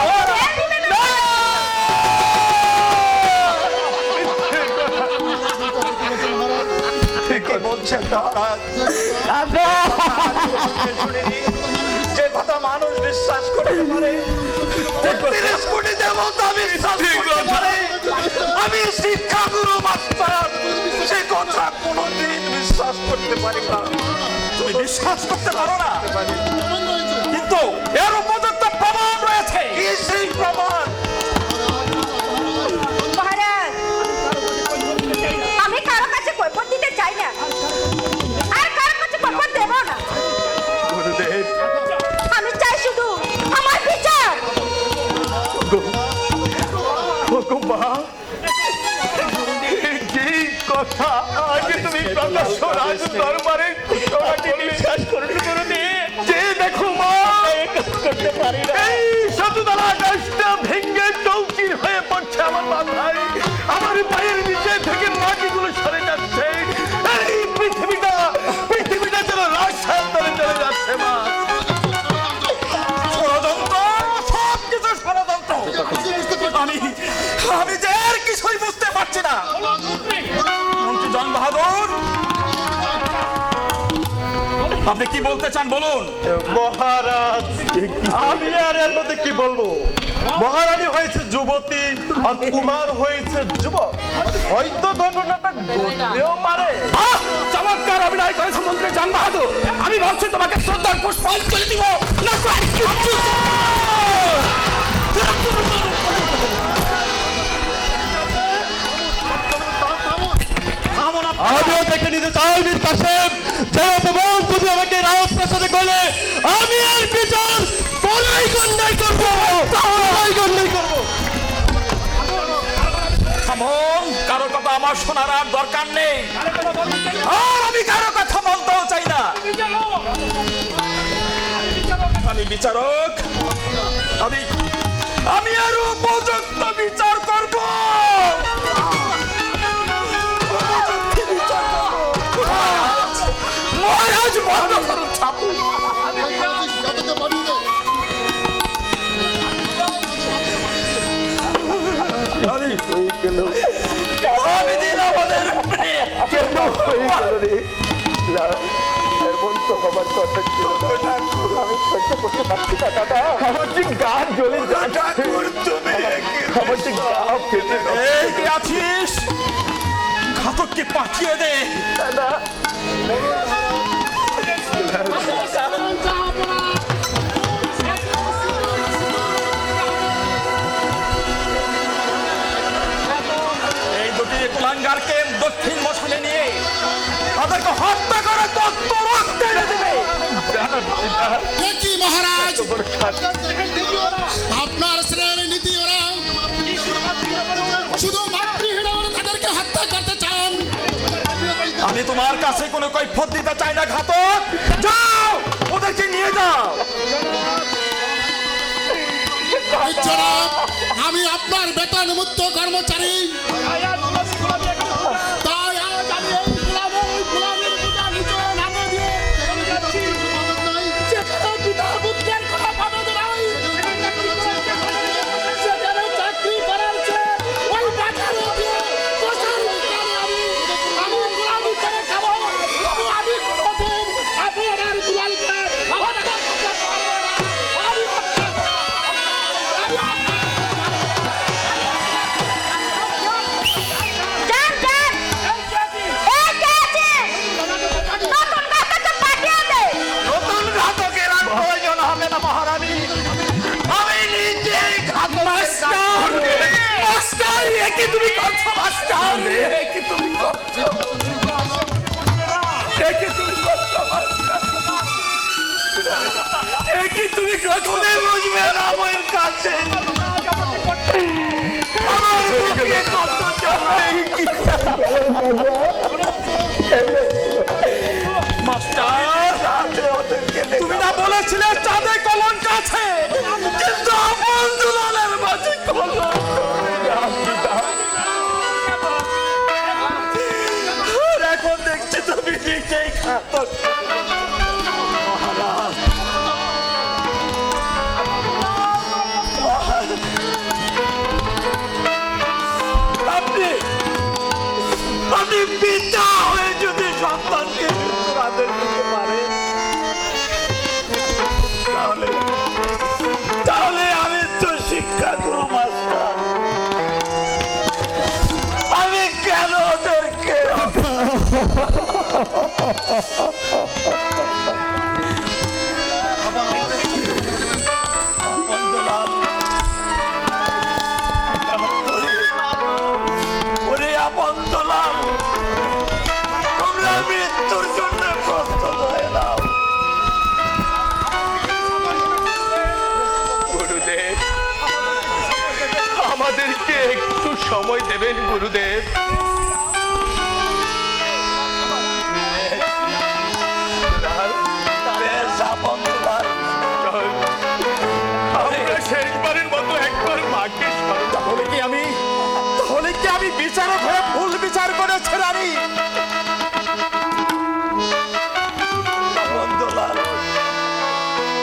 ঠিকই বলছেন মহারাজ। শুনিনি যে কথা মানুষ বিশ্বাস করতে পারে, ৩০ কোটি দেবতা বিশ্বাস করতে পারে, আমি শিক্ষাগুরু মাস্টার সে কথা কোনোদিন বিশ্বাস করতে পারি না। তুমি বিশ্বাস করতে পারো না, কিন্তু এর উপযুক্ত প্রমাণ রয়েছে। কি সেই প্রমাণ? মহারাজ, আমি কারো কাছে কৈফিয়ত দিতে চাই না, আর কারো কাছে কৈফিয়ত দেব না। আমি চাই শুধু আমার বিচার। কি কথা আগে তুমি প্রকাশ্য রাজ দরবারে ঘোষণাটি বিশ্বাস করতে করতে যে দেখো মা করতে পারি না, এই শততলা আকাশটা ভেঙে চৌচির হয়ে পড়ছে আমার মাথায়, আমার পায়ের নিচে থেকে মাটিগুলো সরে যাচ্ছে, এই পৃথিবীটা যেন রাস্তার তলে চলে যাচ্ছে মা। ষড়যন্ত্র, সবকিছু ষড়যন্ত্র। আমি যে আর কিছুই বুঝতে পারছি না। মন্ত্রী জন বাহাদুর, আপনি কি বলতে চান বলুন। মহারাজ, আমি আর এর মধ্যে কি বলবো? মহারানী হয়েছে যুবতী আর কুমার হয়েছে যুবক, হয়তো ঘটনাটা ঘটতেও পারে। চমৎকার অভিনয় করেছে মন্ত্রী জন বাহাদুর। আমি ভাবছি তোমাকে শ্রদ্ধার পুষ্পাঞ্জলি দিব না তো আর কিচ্ছু। আমিও দেখে নিতে চাই বীর কাসেম, যে অপমান তুমি আমাকে রাজপ্রাসাদে করলে আমি আর বিচার বড়ই গন্ডাই করবো, বড়ই গন্ডাই করবো। থামুন, কারো কথা আমার শোনার আর দরকার নেই, আর আমি কারো কথা বলতেও চাই না। আমি বিচারক, আমি আর উপযুক্ত বিচার করব। মহারাজ বন্ধ করুন ছাপু। আমি দিন আমাদের কেন হয়ে গেল রে? না, এমন তো হবার কথা ছিল না। আমি সহ্য করতে পারছি না দাদা, আমার যে গা জ্বলে যাচ্ছে, আমার যে গা ফেটে এই কে আছিস? ঘাতককে পাঠিয়ে দে। দাদা। এই দুটি কুলাঙ্গারকে দক্ষিণ মশালে নিয়ে তাদেরকে হত্যা করে তত্ত্ব রক্তে ঢেলে দেবে। কি মহারাজ, আপনার শ্রেণী নীতি ওরা শুধু মাতৃহীন তাদেরকে হত্যা করতে চান। আমি তোমার কাছে কোনো কৈফিয়ত দিতে চাই না ঘাতক, যাও ওদেরকে নিয়ে যাও। জনাব, আমি আপনার বেতন মুক্ত কর্মচারী, তাই কি তুমি করছো মাস্টার? এ কি তুমি করছো? এ কি তুমি করছো মাস্টার? এ কি তুমি করছো? বুঝবে না আমার কাছে আমার বুকে কত জ্বালা। তুমি না বলেছিলে চাঁদে কলঙ্ক আছে, কিন্তু আপন দুলালের মাঝে কলঙ্ক। আর এখন দেখছি তুমি নিজেই ঘাতক। আপনি পিতা হয়ে যদি সন্তানকে মৃত্যুর আদেশ দিতে পারেন, তাহলে আমি তো শিক্ষাগুরু মাস্টার, আমি কেন ওদেরকে তোমরা মৃত্যুর জন্য প্রস্তুত হয়ে নাও। গুরুদেব, আমাদেরকে একটু সময় দেবেন গুরুদেব। আমরা শেষবারের মতো একবার মাকে স্মরণ তাহলে কি আমি বিচারক হয়ে ভুল বিচার করেছি রানী?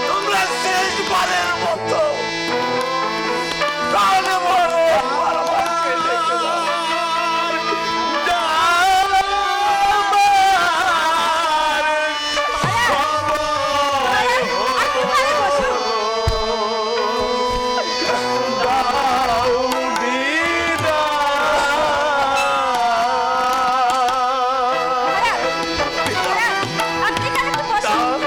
তোমরা শেষবারের মতো তাহলে বলো, একবার আমাকে দেখে দাও। আপনি কেন একটু বসুন?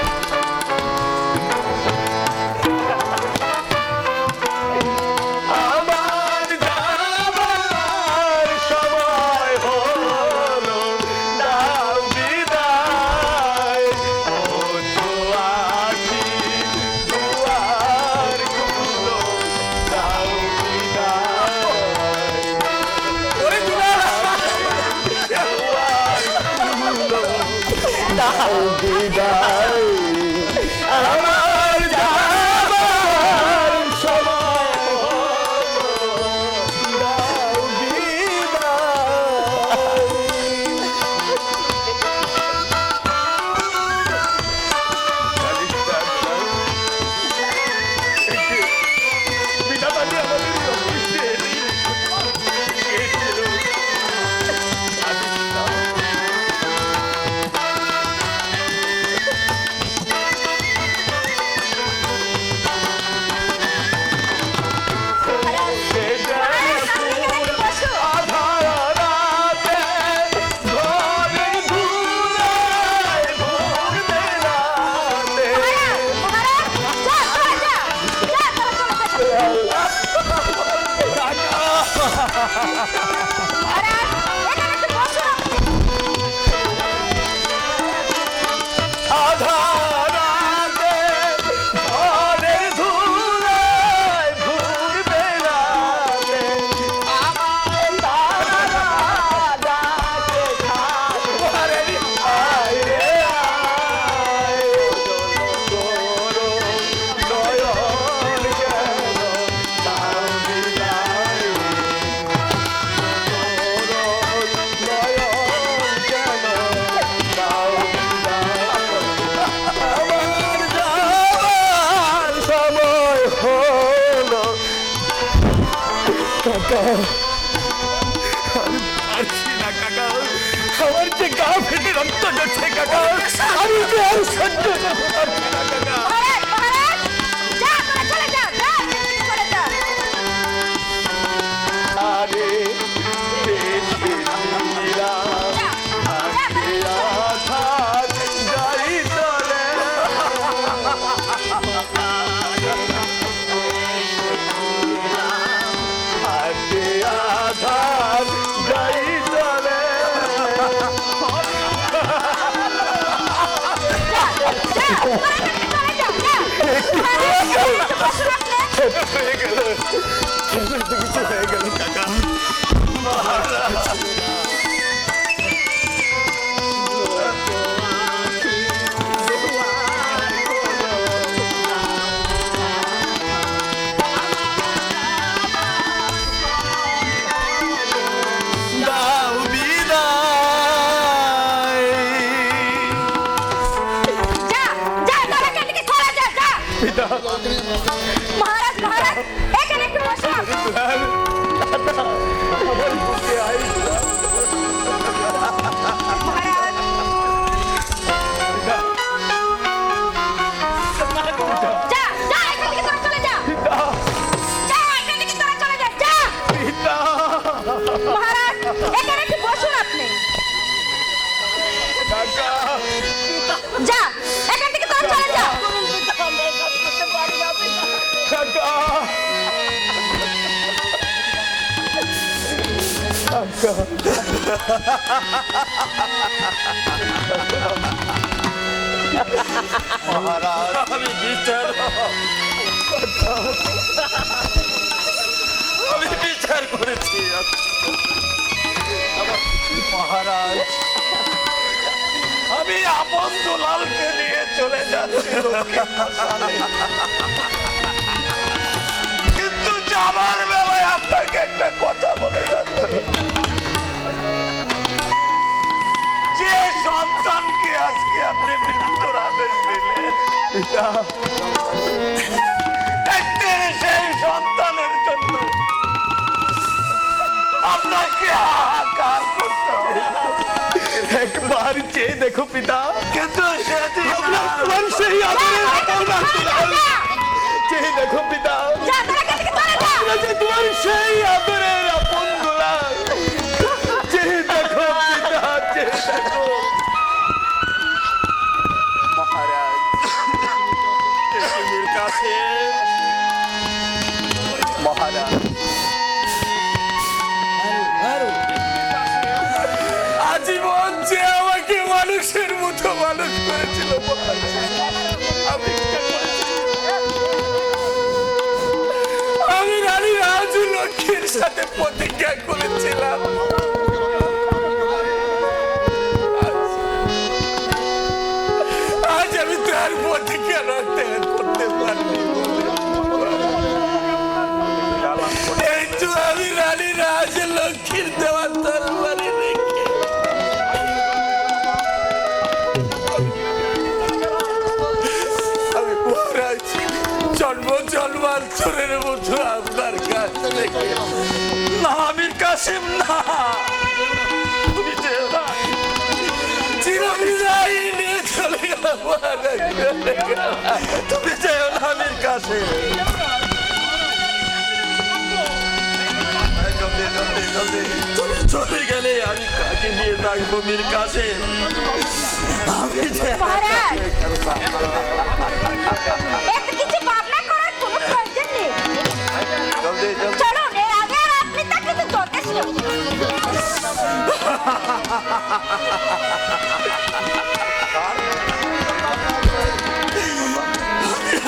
আমার যাবার সময় হলো, দাও বিদায়। ওঠো আখি, দুয়ার খুলো, দাও বিদায়। ওরে দাও বিদায়, আমার যাবার সময় হলো, দাও বিদায়। বিধাতাজি আমাদের অফিসে এলি, গিয়েছিল। আমার যে গা ফেটে রক্ত যাচ্ছে কাকা, আমি যে আর সহ্য করতে পারছি না কাকা। আরে বেশি দিলাম, আজকে আঘাত যাই তরে। আজকে আঘাত চলে যা যা একটু বসুন আপনি। হয়ে গেল কিছু হয়ে গেল কাকা দাও বিদায় যা যা তোরা এখান থেকে চলে যা যা। পিতা মহারাজ মহারাজ এখানে একটু বসুন। আমার বুকে আই মহারাজ যা যা এখান থেকে তোরা চলে যা যা এখান থেকে তোরা চলে যা যা। পিতা মহারাজ এখানে একটু বসুন আপনি। কাকা যা এখান থেকে তোরা চলে যা। কাকা আমি বিচার আমি বিচার করেছি মহারাজ আমি আপন দুলালকে নিয়ে চলে যাচ্ছি দক্ষিণ পাশানে। কিন্তু যাবার বেলায় আপনাকে একটা কথা বলে যাচ্ছে, যে সন্তানকে আজকে আপনি মৃত্যুর আদেশ দিলেন একদিন সেই সন্তানের জন্য আপনাকে হাহাকার করতে হবে। একবার চেয়ে দেখো পিতা কিন্তু সেদিন তোমার সেই আদরের আপন দুলাল চেয়ে দেখো পিতা যা তোরা এখান থেকে চলে যা। যে তোমার সেই আদরের আপন দুলাল চেয়ে দেখো পিতা চেয়ে দেখো মহারাজ পৃথিবীর কাছে মহারাজ আজীবন যে আমাকে মানুষের মতো মানুষ করেছিল মহারাজ, আমি রানী রাজু লক্ষ্মীর সাথে প্রতিজ্ঞা করেছিলাম আজ আমি তার প্রতিজ্ঞা রক্ষা করতে পারিনি এই তো আমি রানী রাজ লক্ষ্মীর দেওয়া তরবারি রেখে আমি মহারাজ জন্ম জন্মান্তরের মতো আপনার কাছ থেকে না আমির কাসিম না তুমি যেও না চিরবিদায় নিয়ে চলে গেল মহারাজ তুমি যেও না আমির কাসিম তুমি চলে গেলে আমি কাকে নিয়ে থাকবো মীর কাসিম আমি যে মহারাজ এত কিছু ভাবনা করার কোনো প্রয়োজন নেই। চলুন এর আগে আর আপনি তা কিন্তু যথেষ্ট।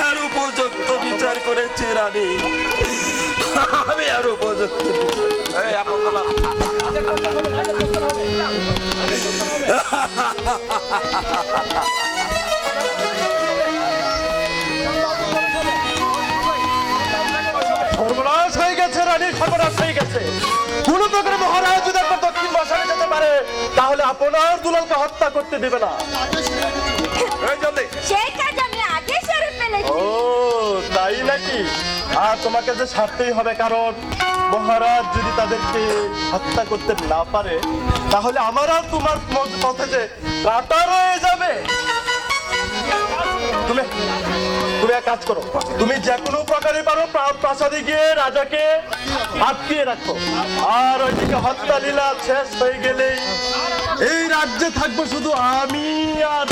আর উপযুক্ত বিচার করেছি রানী আমি আর উপযুক্ত সর্বনাশ হয়ে গেছে, রানীর সর্বনাশ হয়ে গেছে। কোন প্রকারে মহারাজ যদি আপনার দক্ষিণ পাশানে যেতে পারে তাহলে আপনার দুলালকে হত্যা করতে দেবে না। সেই কাজ আমি আগে সেরে ফেলেছি। ও তাই নাকি? আর তোমাকে যে ছাড়তেই হবে, কারণ মহারাজ যদি তাদেরকে হত্যা করতে না পারে তাহলে আমার আর তোমার পথে যে কাটা রয়ে যাবে। তুমি তুমি এক কাজ করো, তুমি যে কোনো প্রকারে পারো প্রাসাদে গিয়ে রাজাকে আটকিয়ে রাখো। আর ওইদিকে হত্যা লীলা শেষ হয়ে গেলেই এই রাজ্যে থাকবো শুধু আমি আর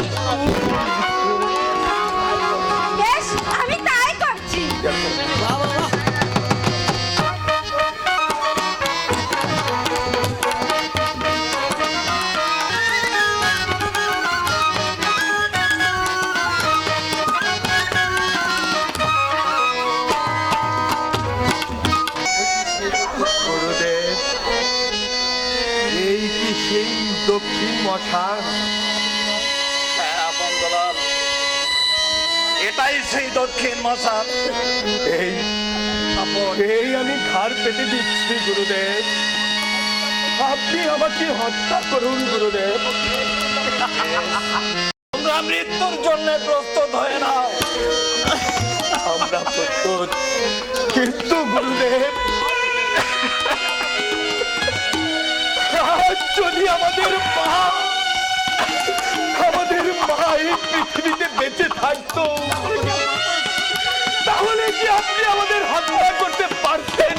বেশ আমি তাই করছি। মশা। হ্যাঁ বন্দলাল, এটাই সেই দক্ষিণ মশান। এই এই আমি ঘাড় পেতে দিচ্ছি গুরুদেব, আপনি আমাকে হত্যা করুন গুরুদেব। তোমরা মৃত্যুর জন্য প্রস্তুত হয়ে নাও। আমরা প্রস্তুত, কিন্তু গুরুদেব আজ যদি আমাদের মা এই পৃথিবীতে বেঁচে থাকতো, তাহলে কি আপনি আমাদের হত্যা করতে পারতেন?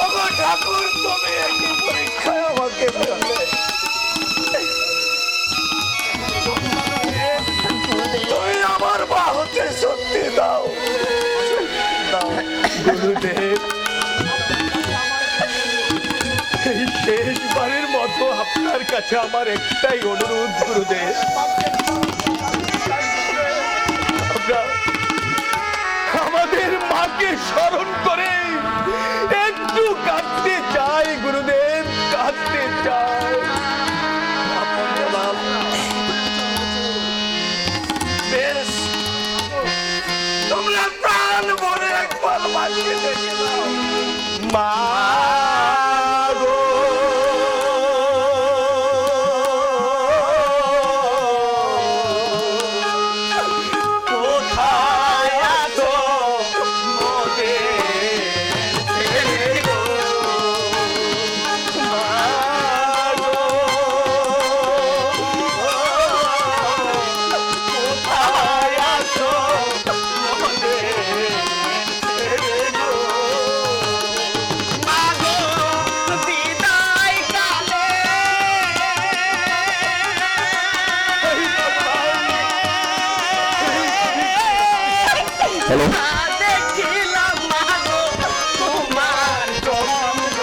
ওগো ঠাকুর, তুমি একটি পরীক্ষায় আমাকে ফেললে। তুমি আমার মা হতে সত্যি দাও। গুরুদেব, এই শেষবারের মতো আপনার কাছে আমার একটাই অনুরোধ গুরুদেব, আমরা আমাদের মাকে স্মরণ করে একটু কাঁদতে চাই গুরুদেব, কাঁদতে চাই। বেশ, তোমরা প্রাণ ভরে একবার মাকে দেখে দাও। মা গো, কোথায় আছো মোদের ছেলে গো? মা গো, কোথায় আছো মোদের ছেলে গো? দেখিলাম মাগো তোমার জন্ম,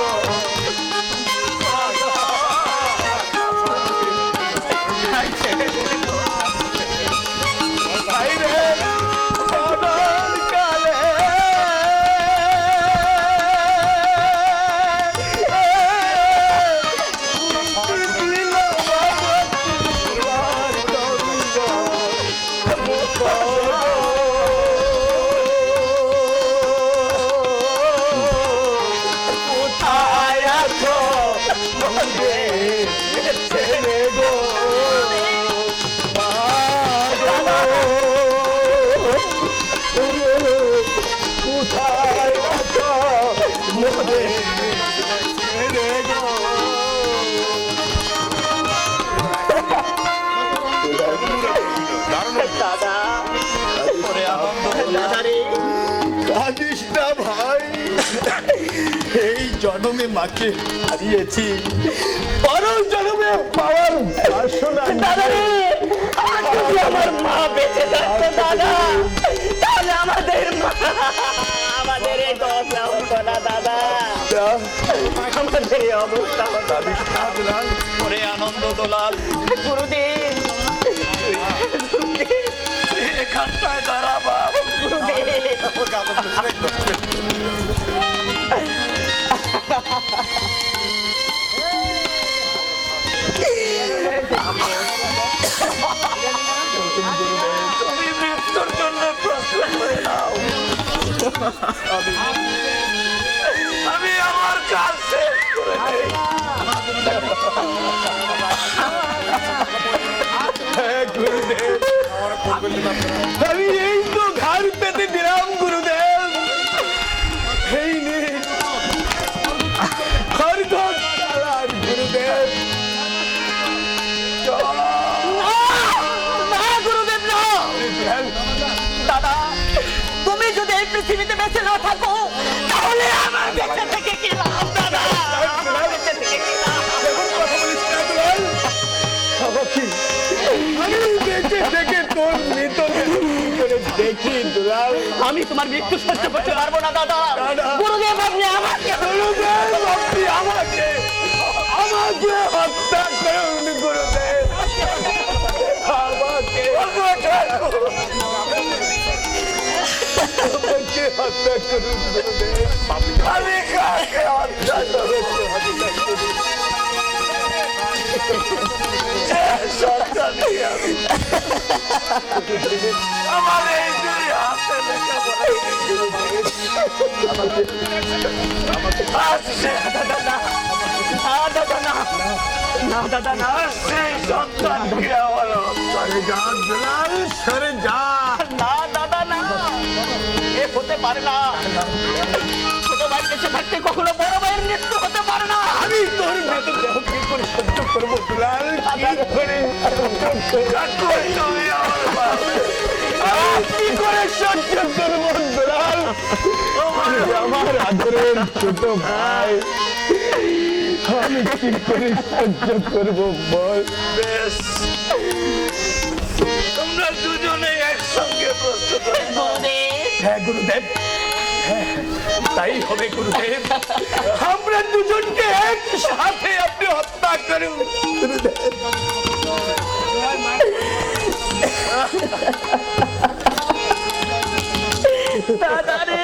কাঁদিস না ভাই, এই জন্মে মাকে হারিয়েছি, পরের জন্মে পাওয়ার বাসনা দাদারে, আর যদি আমার মা বেঁচে থাকতো দাদা, তাহলে আমাদের এই দশা হতো না দাদা, আমাদের এই অবস্থা হতো না। ওরে আনন্দ দোলাল, গুরুদেব, এখানটায় দাঁড়াবা। তুমি মৃত্যুর জন্য প্রস্তুত হয়ে নাও। আমি আমার কাজ শেষ করে নেই। গুরুদেব, আমি এই তো ঘাড় পেতে দিলাম গুরুদেব, এই নিন খড়গ চালান গুরুদেব। না গুরুদেব না, দাদা তুমি যদি এই পৃথিবীতে বেঁচে না থাকো, তাহলে আমার বেঁচে থেকে কি লাভ দাদা, আমার বেঁচে থেকে কি লাভ? আমি বেঁচে থেকে তোর মৃতদেহ করে দেখি দুলাল। আমি তোমার মৃত্যু সহ্য করতে পারবো না দাদা। গুরুদেব আপনি আমাকে গুরুদেব, আপনি আমাকে হত্যা করুন গুরুদেব, আমাকে আমাকে হত্যা করুন গুরুদেব। আমি কাকে হত্যা করবো? যে সন্তানই আমি। আমার এই দুই হাতে লেখাপড়া আসছে। সেই সন্তানকে আমার হত্যা সরে যা। না দাদা না, এ হতে পারে না। ছোট ভাই বেঁচে থাকতে কখনো বড় ভাইয়ের মৃত্যু হতে পারে না। আমি তোর ভেতর দেহ কি করে সহ্য করবো দুলাল? কি করে তুমি আমার বাবা। কি করে সহ্য করবো দুলাল? আমার আদরের ছোট ভাই, আমি কি করে সহ্য করবো বল? বেশ, তোমরা দুজনে একসঙ্গে প্রস্তুত হও। গুরুদেব, হ্যাঁ গুরুদেব, হ্যাঁ, তাই হবে গুরুদেব। আমরা দুজনকে একসাথে আপনি হত্যা করুন গুরুদেব। দাদা রে,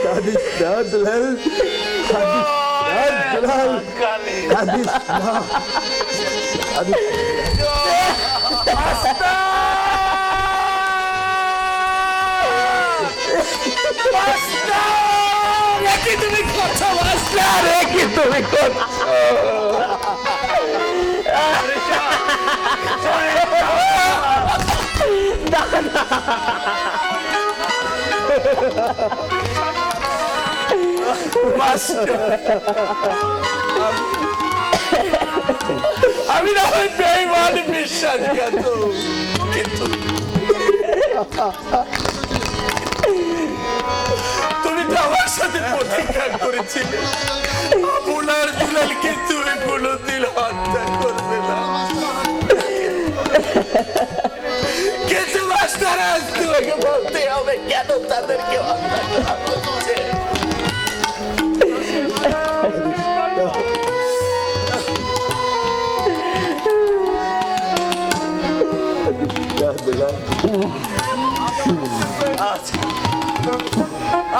কাঁদিস না দুলাল, কাঁদিস না দুলাল, কালী কাঁদিস না, কাঁদিস তুমি কথা মাস্টার, কি তুমি করছো? আমি না হয় বেঈমান বিশ্বাসঘাত, কিন্তু তুমি তো আমার সাথে প্রতিজ্ঞা করেছিলে আপনার দুলালকে তুমি কোনোদিন হত্যা করবে না। কিন্তু মাস্টার, আজ তোমাকে বলতে হবে কেন তাদেরকে হত্যা করা হচ্ছে।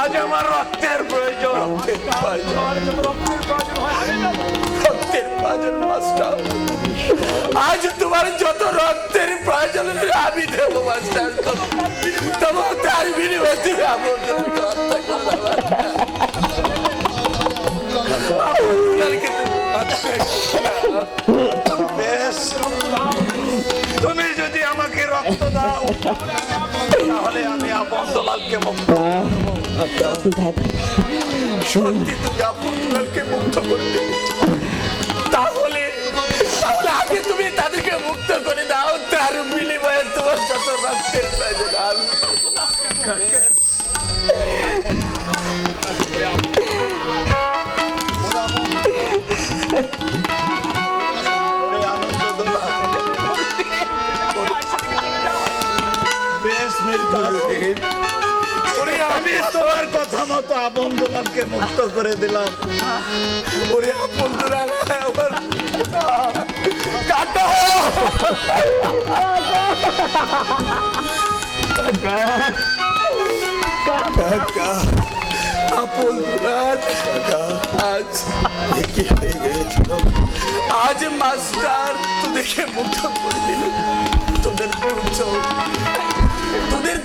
আজ আমার রক্তের প্রয়োজন। রক্তের প্রয়োজন মাস্টার, আজ তোমার যত রক্তের প্রয়োজন আমি দেবো মাস্টার। তবু তার বিনিময়ে তুমি আমার দুলালকে হত্যা করবে মাস্টার। বেশ, তুমি যদি আমাকে রক্ত দাও তাহলে আমি আপন দুলালকে মুক্ত করব। সত্যি তুমি আপন দুলালকে মুক্ত করবে? তাহলে আগে তুমি তাদেরকে মুক্ত করে দাও, তার বিনিময়ে তোমার যত রক্তের প্রয়োজন আমি ওরে আনন্দ দুলাল। বেশ মির্জা, ওরে আমি তোমার কথা মতো আপন দুলালকে মুক্ত করে দিলাম। ওরে আপন দুলাল আমার কাকা, কাকা, আপন দুলাল, আজ কি হয়ে গেছিল? আজ মাস্টার তোদেরকে মুক্ত করে দিল। তোদের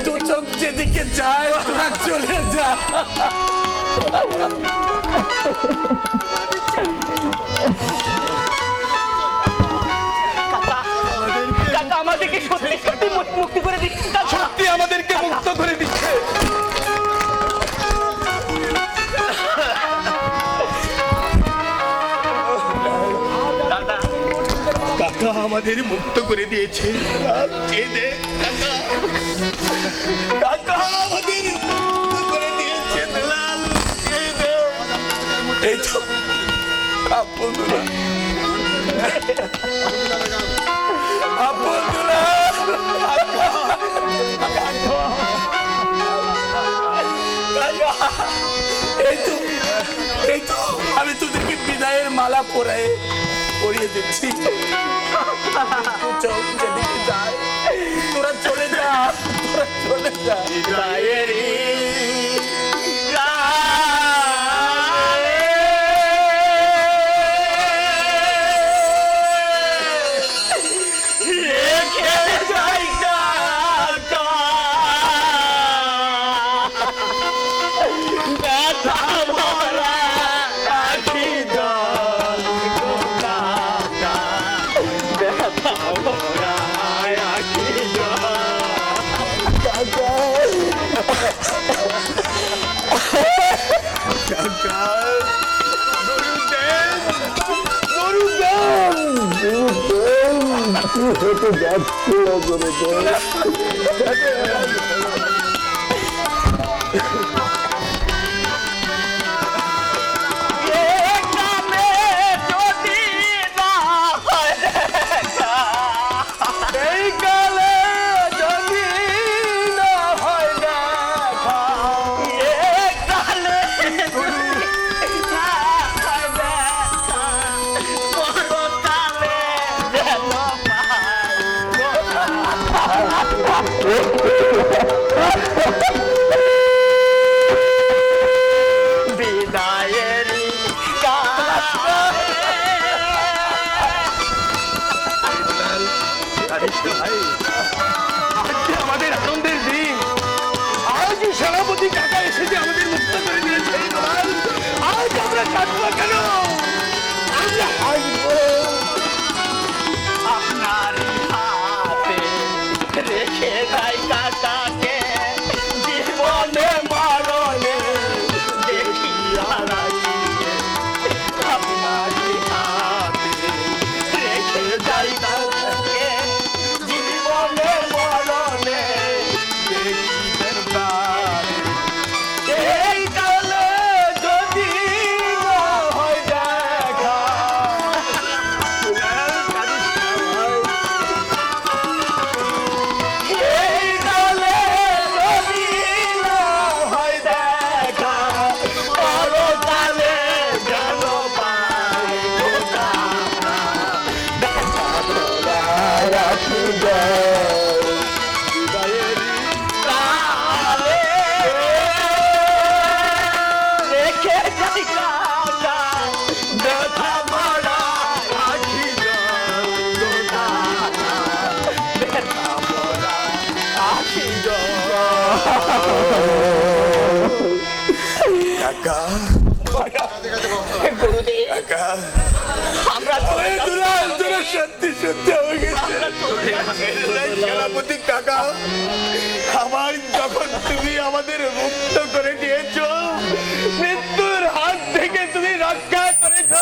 দু চোখ যেদিকে যায় তোরা চলে যা। কাকা আমাদেরকে সত্যি সত্যি মুক্তি করে দিচ্ছি। সত্যি আমাদেরকে মুক্ত করে দিচ্ছে। কাকা আমাদের মুক্ত করে দিয়েছে। এই দেখ কাকা, কাকা আমাদের মুক্ত করে দিয়েছে দুলাল। এই দেখ, এই তো আপন দুলাল, আপন দুলাল। এই তো আমি তোদেরকে বিদায়ের মালা পরিয়ে দিচ্ছি। চোখ যেদিকে যায় তোরা চলে যা। তোরা চলে যা। এই কালে যদি না হয় দেখা, আজকে আমাদের আনন্দের দিন। আজ সেনাপতি কাকা এসেছে আমাদের মুক্ত করে দিয়েছে। আজ আমরা কাটবো কেন? আমরা হাসবো। আপনার হাতে রেখে যাই কাকাকে, জীবনে মরণে দেখি হারাইকে। আপনার হাতে রেখে যাই কাকাকে, জীবনে মরণে দেখিবেন প্রাণ। এই কালে যদি না হয় দেখা, এই কালে যদি না হয় দেখা, পরকালে যেন পাই খোদা দেখা তোরা রাখি রেখে যাই কাকা, ব্যথা মারা রাখি গুরুদেব আমরা চলে যাচ্ছি। সত্যি সত্যি হয়ে গেছে সেনাপতি কাকা। আবার যখন তুমি আমাদের মুক্ত করে দিয়েছো, মৃত্যুর হাত থেকে তুমি রক্ষা করেছো,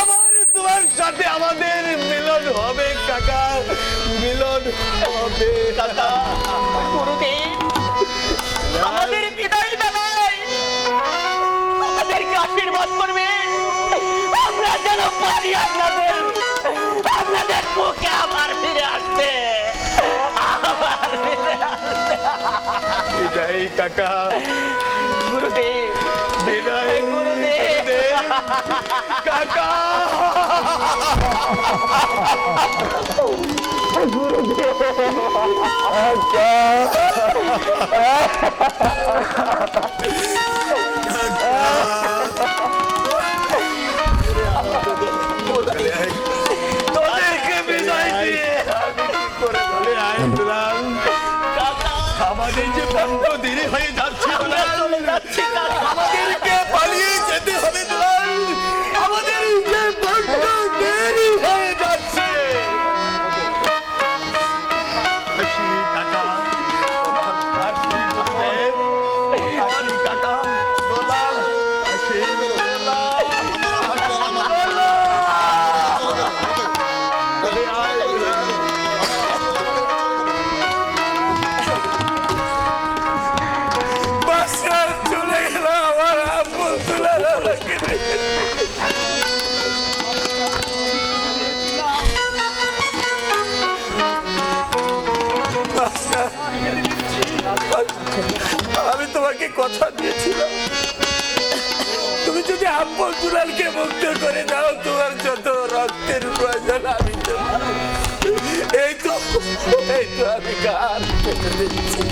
আবার তোমার সাথে আমাদের মিলন হবে কাকা, মিলন হবে কাকা। গুরুদেব আমাদের বিদায় বেলায় আমাদেরকে আশীর্বাদ করবেন, আমরা যেন পারি আপনাদের মুখে আবার ফিরে আসতে, আবার ফিরে আসতে। বিদায় কাকা, গুরুদেব বিদায় গুরুদেব কাকা। তোদেরকে বিদায় দিয়ে আমি কি করে চলে আসলাম? আমাদের যে বন্ধ দেরি হয়ে যাচ্ছে, আমাদেরকে পালিয়ে যেতে হবে দুলাল। আমাদের যে বন্ধ দেরি হয়ে যাচ্ছে। আসি কাকা, আসি গুরুদেব, আসি কাকা, দুলাল, আসি দুলাল, বাসার চলে গেল আমার আব্বু দুলাল আমাকে রেখে। আমি তোমাকে কথা দিয়েছিলাম, তুমি যদি আব্বু দুলালকে মুক্ত করে দাও, তোমার যত রক্তের প্রয়োজন আমি দেব। এই তো আমি কার যেতে দিচ্ছি।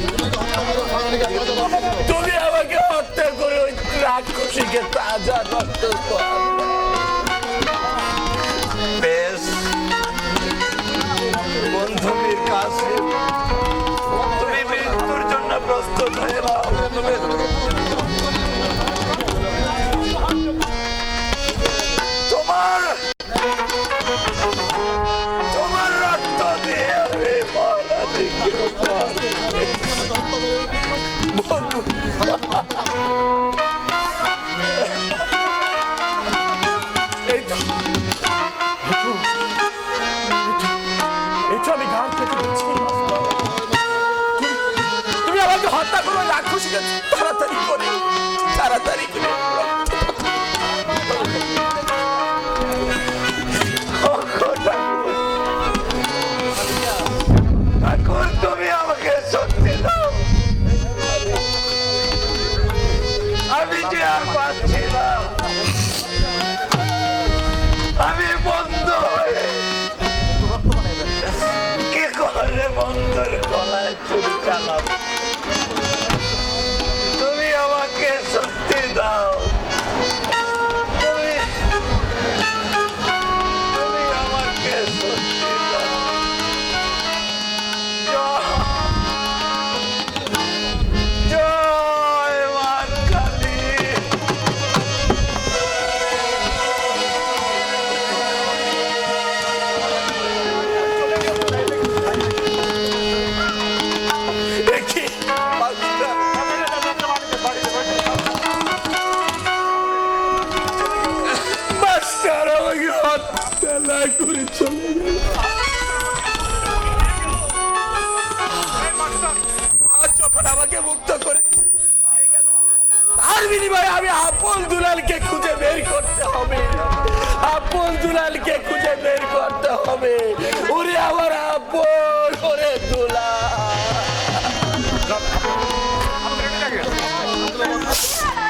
তুমি আমাকে হত্যা করে ওই রাক্ষসীকে তাজা রক্ত বেশ বন্ধু মীর কাসেম, তুমি মৃত্যুর জন্য প্রস্তুত হয়ে নাও। তোমার রক্ত দিয়ে আমি মহারানীকে বন্ধু এই তো আমি ঘাম থেকে দিচ্ছি। তুমি আমাকে হত্যা করো, রাক্ষসীকে তাড়াতাড়ি করে এখন তুমি আমাকে সত্যি দাও। আমি যে আর পাচ্ছি না, আমি বন্ধ হয়ে কি করে বন্ধুর গলায় চুরি চালাবো। তুমি আমাকে সত্যি দাও। তুমি আমাকে সত্যি দাও। জয় মা কালী। দেখি মাস্টার আমাকে হত্যা না করে চলে গেল। আজ যখন আমাকে মুক্ত করে দিয়ে গেল, তার বিনিময়ে আমি আপন দুলালকে খুঁজে বের করতে হবে। আপন দুলালকে খুঁজে বের করতে হবে। ওরে আমার আপন, ওরে দুলাল।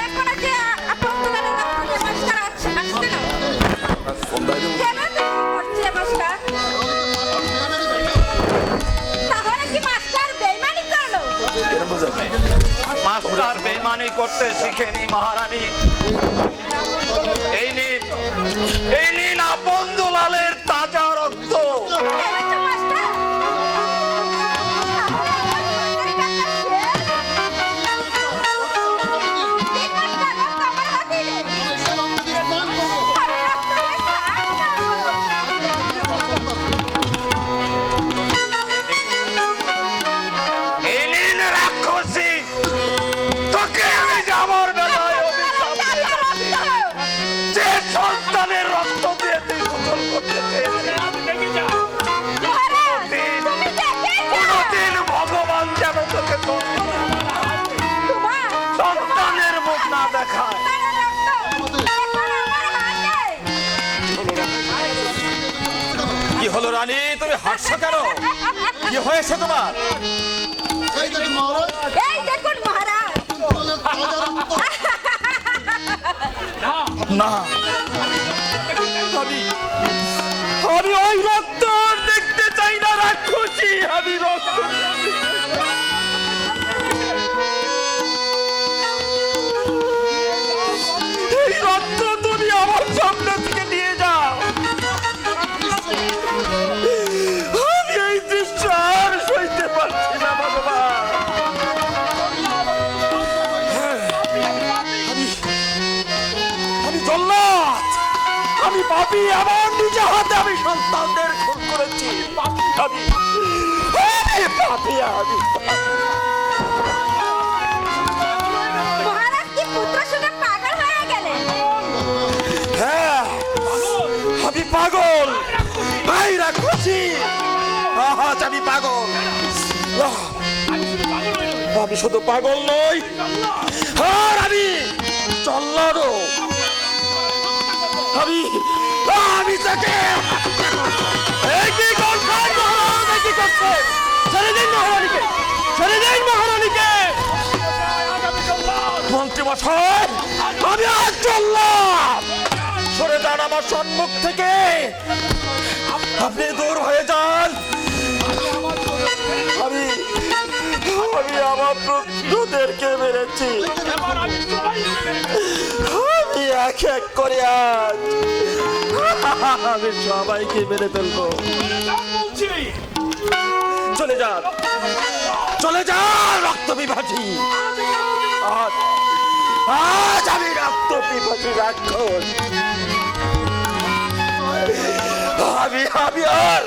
এখন যে আপন দুলালের নাম মাস্টার আসছে না কেন তুমি করছে মাস্টার? তাহলে কি মাস্টার বেঈমানি করলো? মাস্টার বেঈমানি করতে শিখেনি মহারানী। এই নিন আপন দুলালের তাজা রক্ত। ভেবেছো মাস্টার? এই নিন রাক্ষসী, তোকে আমি যাবার বেলায় অভিশাপ দিয়েছি। যে সন্তানের রক্ত দিয়ে তুই গোসল করতে চেয়েছিস, কোনদিন ভগবান যেন তোকে সন্তানের মুখ না দেখায়। কি হলো রানী, তুমি হাসছো কেন? কি হয়েছে তোমার? এই দেখুন মহারাজ, এই দেখুন মহারাজ, না, আমি ওই রক্ত দেখতে চাই না রাক্ষসী। আমি রক্ত এই রক্ত তুমি আমার সামনে থেকে নিয়ে যাও। আমি এই দৃশ্য আর সইতে পারছি না ভগবান। আমি জল্লাদ, আমি পাপী। আমার নিজে হাতে আমি সন্তানদের খুন করেছি। আমি পাপী। মহারাজ কি পুত্র শুনে পাগল হয়ে গেলেন? হ্যাঁ, আমি পাগল। ভাই রাক্ষসী, আজ আমি পাগল। আমি শুধু পাগল নই, আর আমি জল্লাদও। আমি তাকে কি করছেন মহারাজ? কি করছেন? ছেড়ে দিন মহারানীকে, ছেড়ে দিন মহারানীকে। মন্ত্রী মশাই, আমি আজ জল্লাদ। সরে যান আমার সম্মুখ থেকে, আপনি দূর হয়ে যান। আমার পুত্রদেরকে মেরেছি, আমি এক এক করে আজ আমি সবাইকে মেরে ফেলবো। চলে যান, চলে যান রক্ত বিভাজি। আজ আমি রক্ত বিভাজি রাক্ষস। আমি আর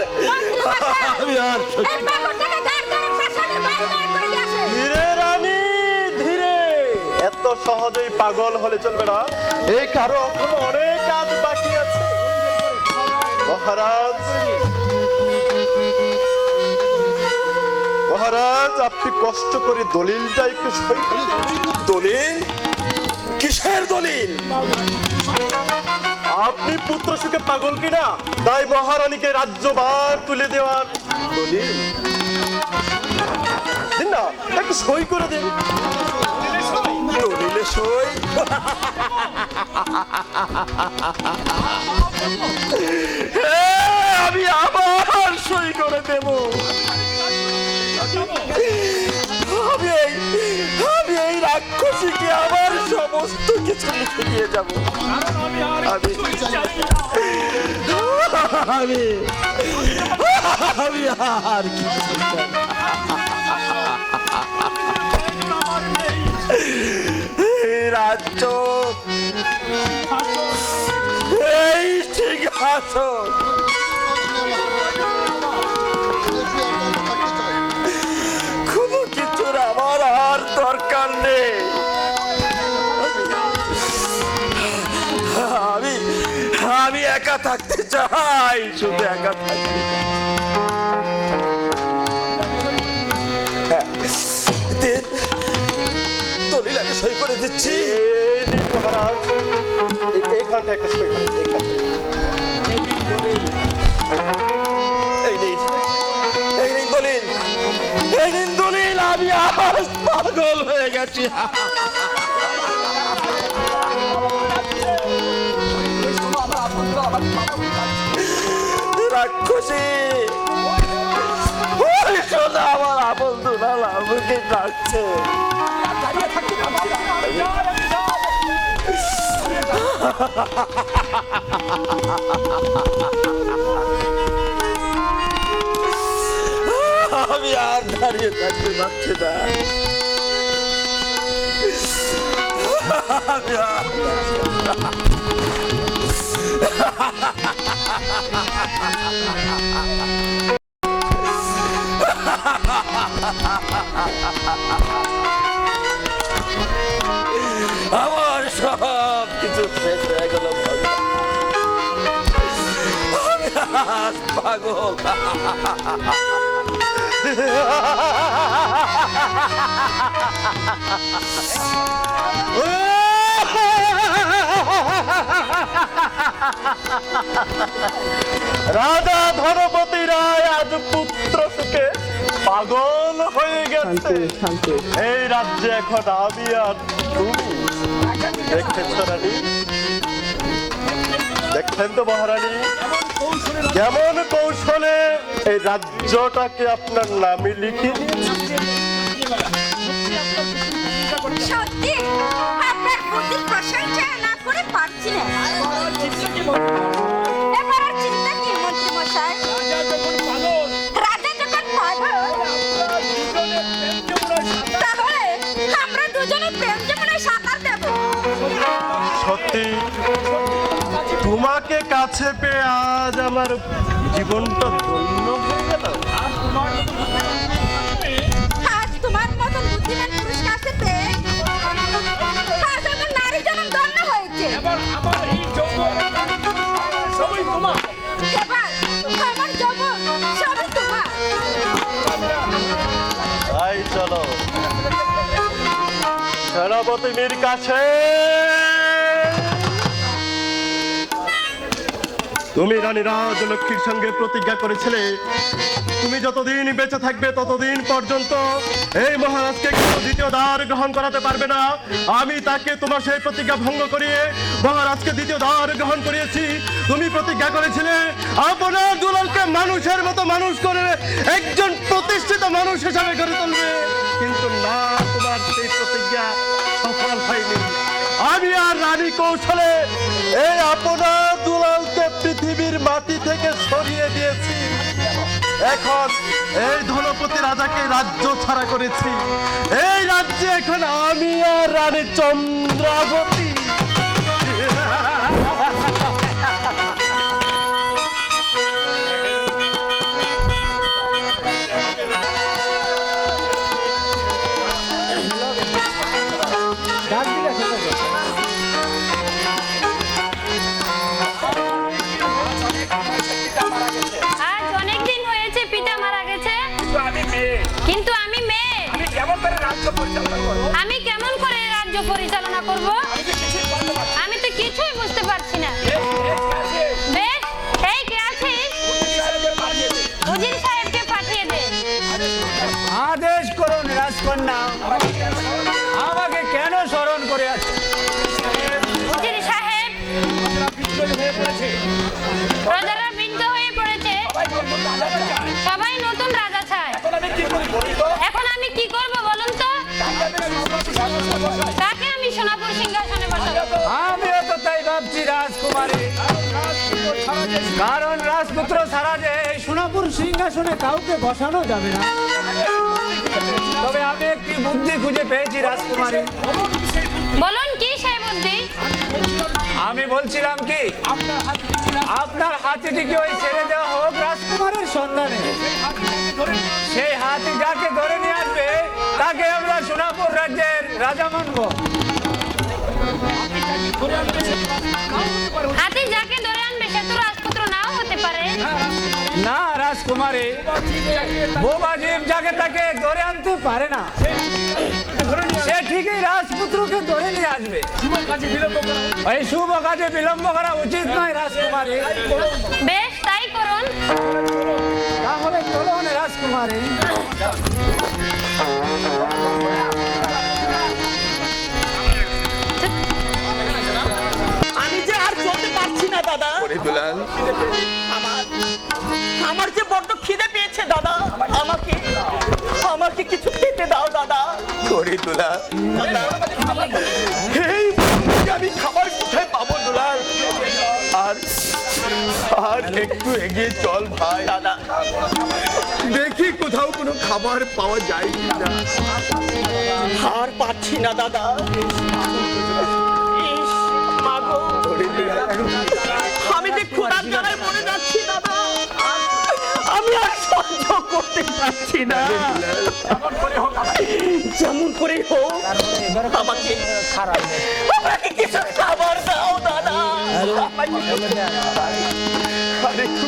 এই পাগলটাকে গাড় করে প্রাসাদের বাইরে বার করে দিয়ে আসে। ধীরে রানী ধীরে, এত সহজেই পাগল হলে চলবে না। এই কারো এখনো অনেক কাজ বাকি আছে। মহারাজ, মহারাজ, আপনি কষ্ট করে দলিলটা একটু সই করে দিন। দলিল? কিসের দলিল? আপনি পুত্র সুখে পাগল কিনা, তাই মহারানীকে রাজ্যভার তুলে দেওয়ার দলিল দিন না, একটু সই করে দিন। দলিলে সই? আমি আবার সই করে দেব। আমি এই রাক্ষসীকে আমার সমস্ত কিছু লিখে দিয়ে যাব। আমি আর কিছু চাই না। এই রাজ্য, এই সিংহাসন কোনো কিছুর আমার আর দরকার নেই। আমি একা থাকতে চাই, শুধু একা থাকতে চাই। দলিল আমি সই করে দিচ্ছি। এই নিন মহারাজ, এইখানটা একটা সই করে দিন, এইখানটা। এই নিন, এই নিন দলিল, এই নিন দলিল। আমি আবার পাগল হয়ে গেছি। রাক্ষসী, ওই সোজা আমার আপন দুলাল আমাকে ডাকছে। আমি আর দাঁড়িয়ে থাকতে পারছি না। আমি আর আমার সব কিছু শেষ হয়ে গেল। আমি আজ পাগল। রাজা ধনপতি রায় আজ পুত্র সুখে পাগল হয়ে গেছে। এই রাজ্যে এখন আমি আর তুমি। দেখছেন তো রানী, দেখছেন তো মহারানী, কেমন কৌশলে এই রাজ্যটাকে আপনার নামে লিখে দিয়েছে। সত্যি আপনার বুদ্ধির প্রশংসা না করে পারছি না। এবার আর চিন্তা কি মন্ত্রী মশাই? রাজা যখন পাগল, তাহলে আমরা দুজনে প্রেম যমুনায় সাঁতার দেব। সত্যি তোমাকে কাছে পেয়ে আজ আমার জীবনটা ধন্য হয়ে গেল। আজ তোমার মতন বুদ্ধিমান পুরুষ কাছে পেয়ে আজ আমার নারী জনম ধন্য হয়েছে। এবার আমার যৌবন সবই তোমার। তাই চলো সেনাপতি মীর কাছে। তুমি রানী রাজলক্ষ্মীর সঙ্গে প্রতিজ্ঞা করেছিলে তুমি যতদিন বেঁচে থাকবে ততদিন পর্যন্ত এই মহারাজকে কেউ দ্বিতীয় দ্বার গ্রহণ করাতে পারবে না। আমি তাকে তোমার সেই প্রতিজ্ঞা ভঙ্গ করিয়ে মহারাজকে দ্বিতীয় দ্বার গ্রহণ করিয়েছি। তুমি প্রতিজ্ঞা করেছিলে আপনার দুলালকে মানুষের মতো মানুষ করে একজন প্রতিষ্ঠিত মানুষ হিসাবে গড়ে তুলবে, কিন্তু না, তোমার সেই প্রতিজ্ঞা সফল হয়নি। আমি আর রানী কৌশলে এই আপনার দুলালকে পৃথিবীর মাটি থেকে সরিয়ে দিয়েছি। এখন এই ধনপতি রাজাকে রাজ্য ছাড়া করেছি। এই রাজ্যে এখন আমি আর রানী চন্দ্রাবতী। আজ অনেক দিন হয়েছে পিতা মারা গেছে, আমি মেয়ে, কিন্তু আমি মেয়ে। আমি কেমন করে রাজ্য পরিচালনা করবো? আমি কেমন করে রাজ্য পরিচালনা করব? আমি তো কিছুই বুঝতে পারছি না। বেশ, এই কে আছিস? উজির সাহেবকে পাঠিয়ে দে। আদেশ করুন রাজকন্যা, আমাকে কেন স্মরণ করে আছে? উজির সাহেব, প্রজারা বৃদ্ধ হয়ে পড়েছে, সবাই নতুন রাজা চায়। এখন আমি কি করব বলুন তো? তাকে আমি সোনাপুর সিংহাসনে বসাবো। আমিও তো তাই ভাবছি রাজকুমারী, কারণ রাজপুত্র ছাড়া যে এই সোনাপুর সিংহাসনে কাউকে বসানো যাবে না। তবে আমি একটি বুদ্ধি খুঁজে পেয়েছি রাজকুমারী। বলুন কি সেই বুদ্ধি? আমি বলছিলাম কি, আপনার হাতিটিকে ওই ছেড়ে দেওয়া হোক রাজকুমারের সন্ধানে। সেই হাতি যাকে ধরে নিয়ে আসবে তাকে আমরা সোনাপুর রাজ্যের রাজা মানব। হাতি যাকে ধরে আনবে সে তো রাজপুত্র নাও হতে পারে। না রাজকুমারী, বোবা জীব যাকে তাকে ধরে আনতে পারে না, সে ঠিকই রাজপুত্রকে ধরে নিয়ে আসবে। এই শুভ কাজে বিলম্ব করা উচিত নয় রাজকুমারী। বেশ, তাই করুন। তাহলে চলুন রাজকুমারী। আমি যে আর চলতে পারছি না দাদা। দুলাল, আমার যে বড্ড খিদে পেয়েছে দাদা, আমাকে আমাকে কিছু খেতে দাও দাদা। দুলাল, এই মুহূর্তে আমি খাবার কোথায় পাবো দুলাল? আর আর একটু এগিয়ে চল ভাই, দাদা, দেখি কোথাও কোনো খাবার পাওয়া যায় কিনা। আর পাচ্ছি না দাদা। ইস, মাগো, আমি যে ক্ষুধার জ্বালায় মরে যাচ্ছি দাদা। আমি আর সহ্য করতে পারছি না। যেমন করে হোক আমাকে আমাকে কিছু খাবার দাও দাদা। আর একটু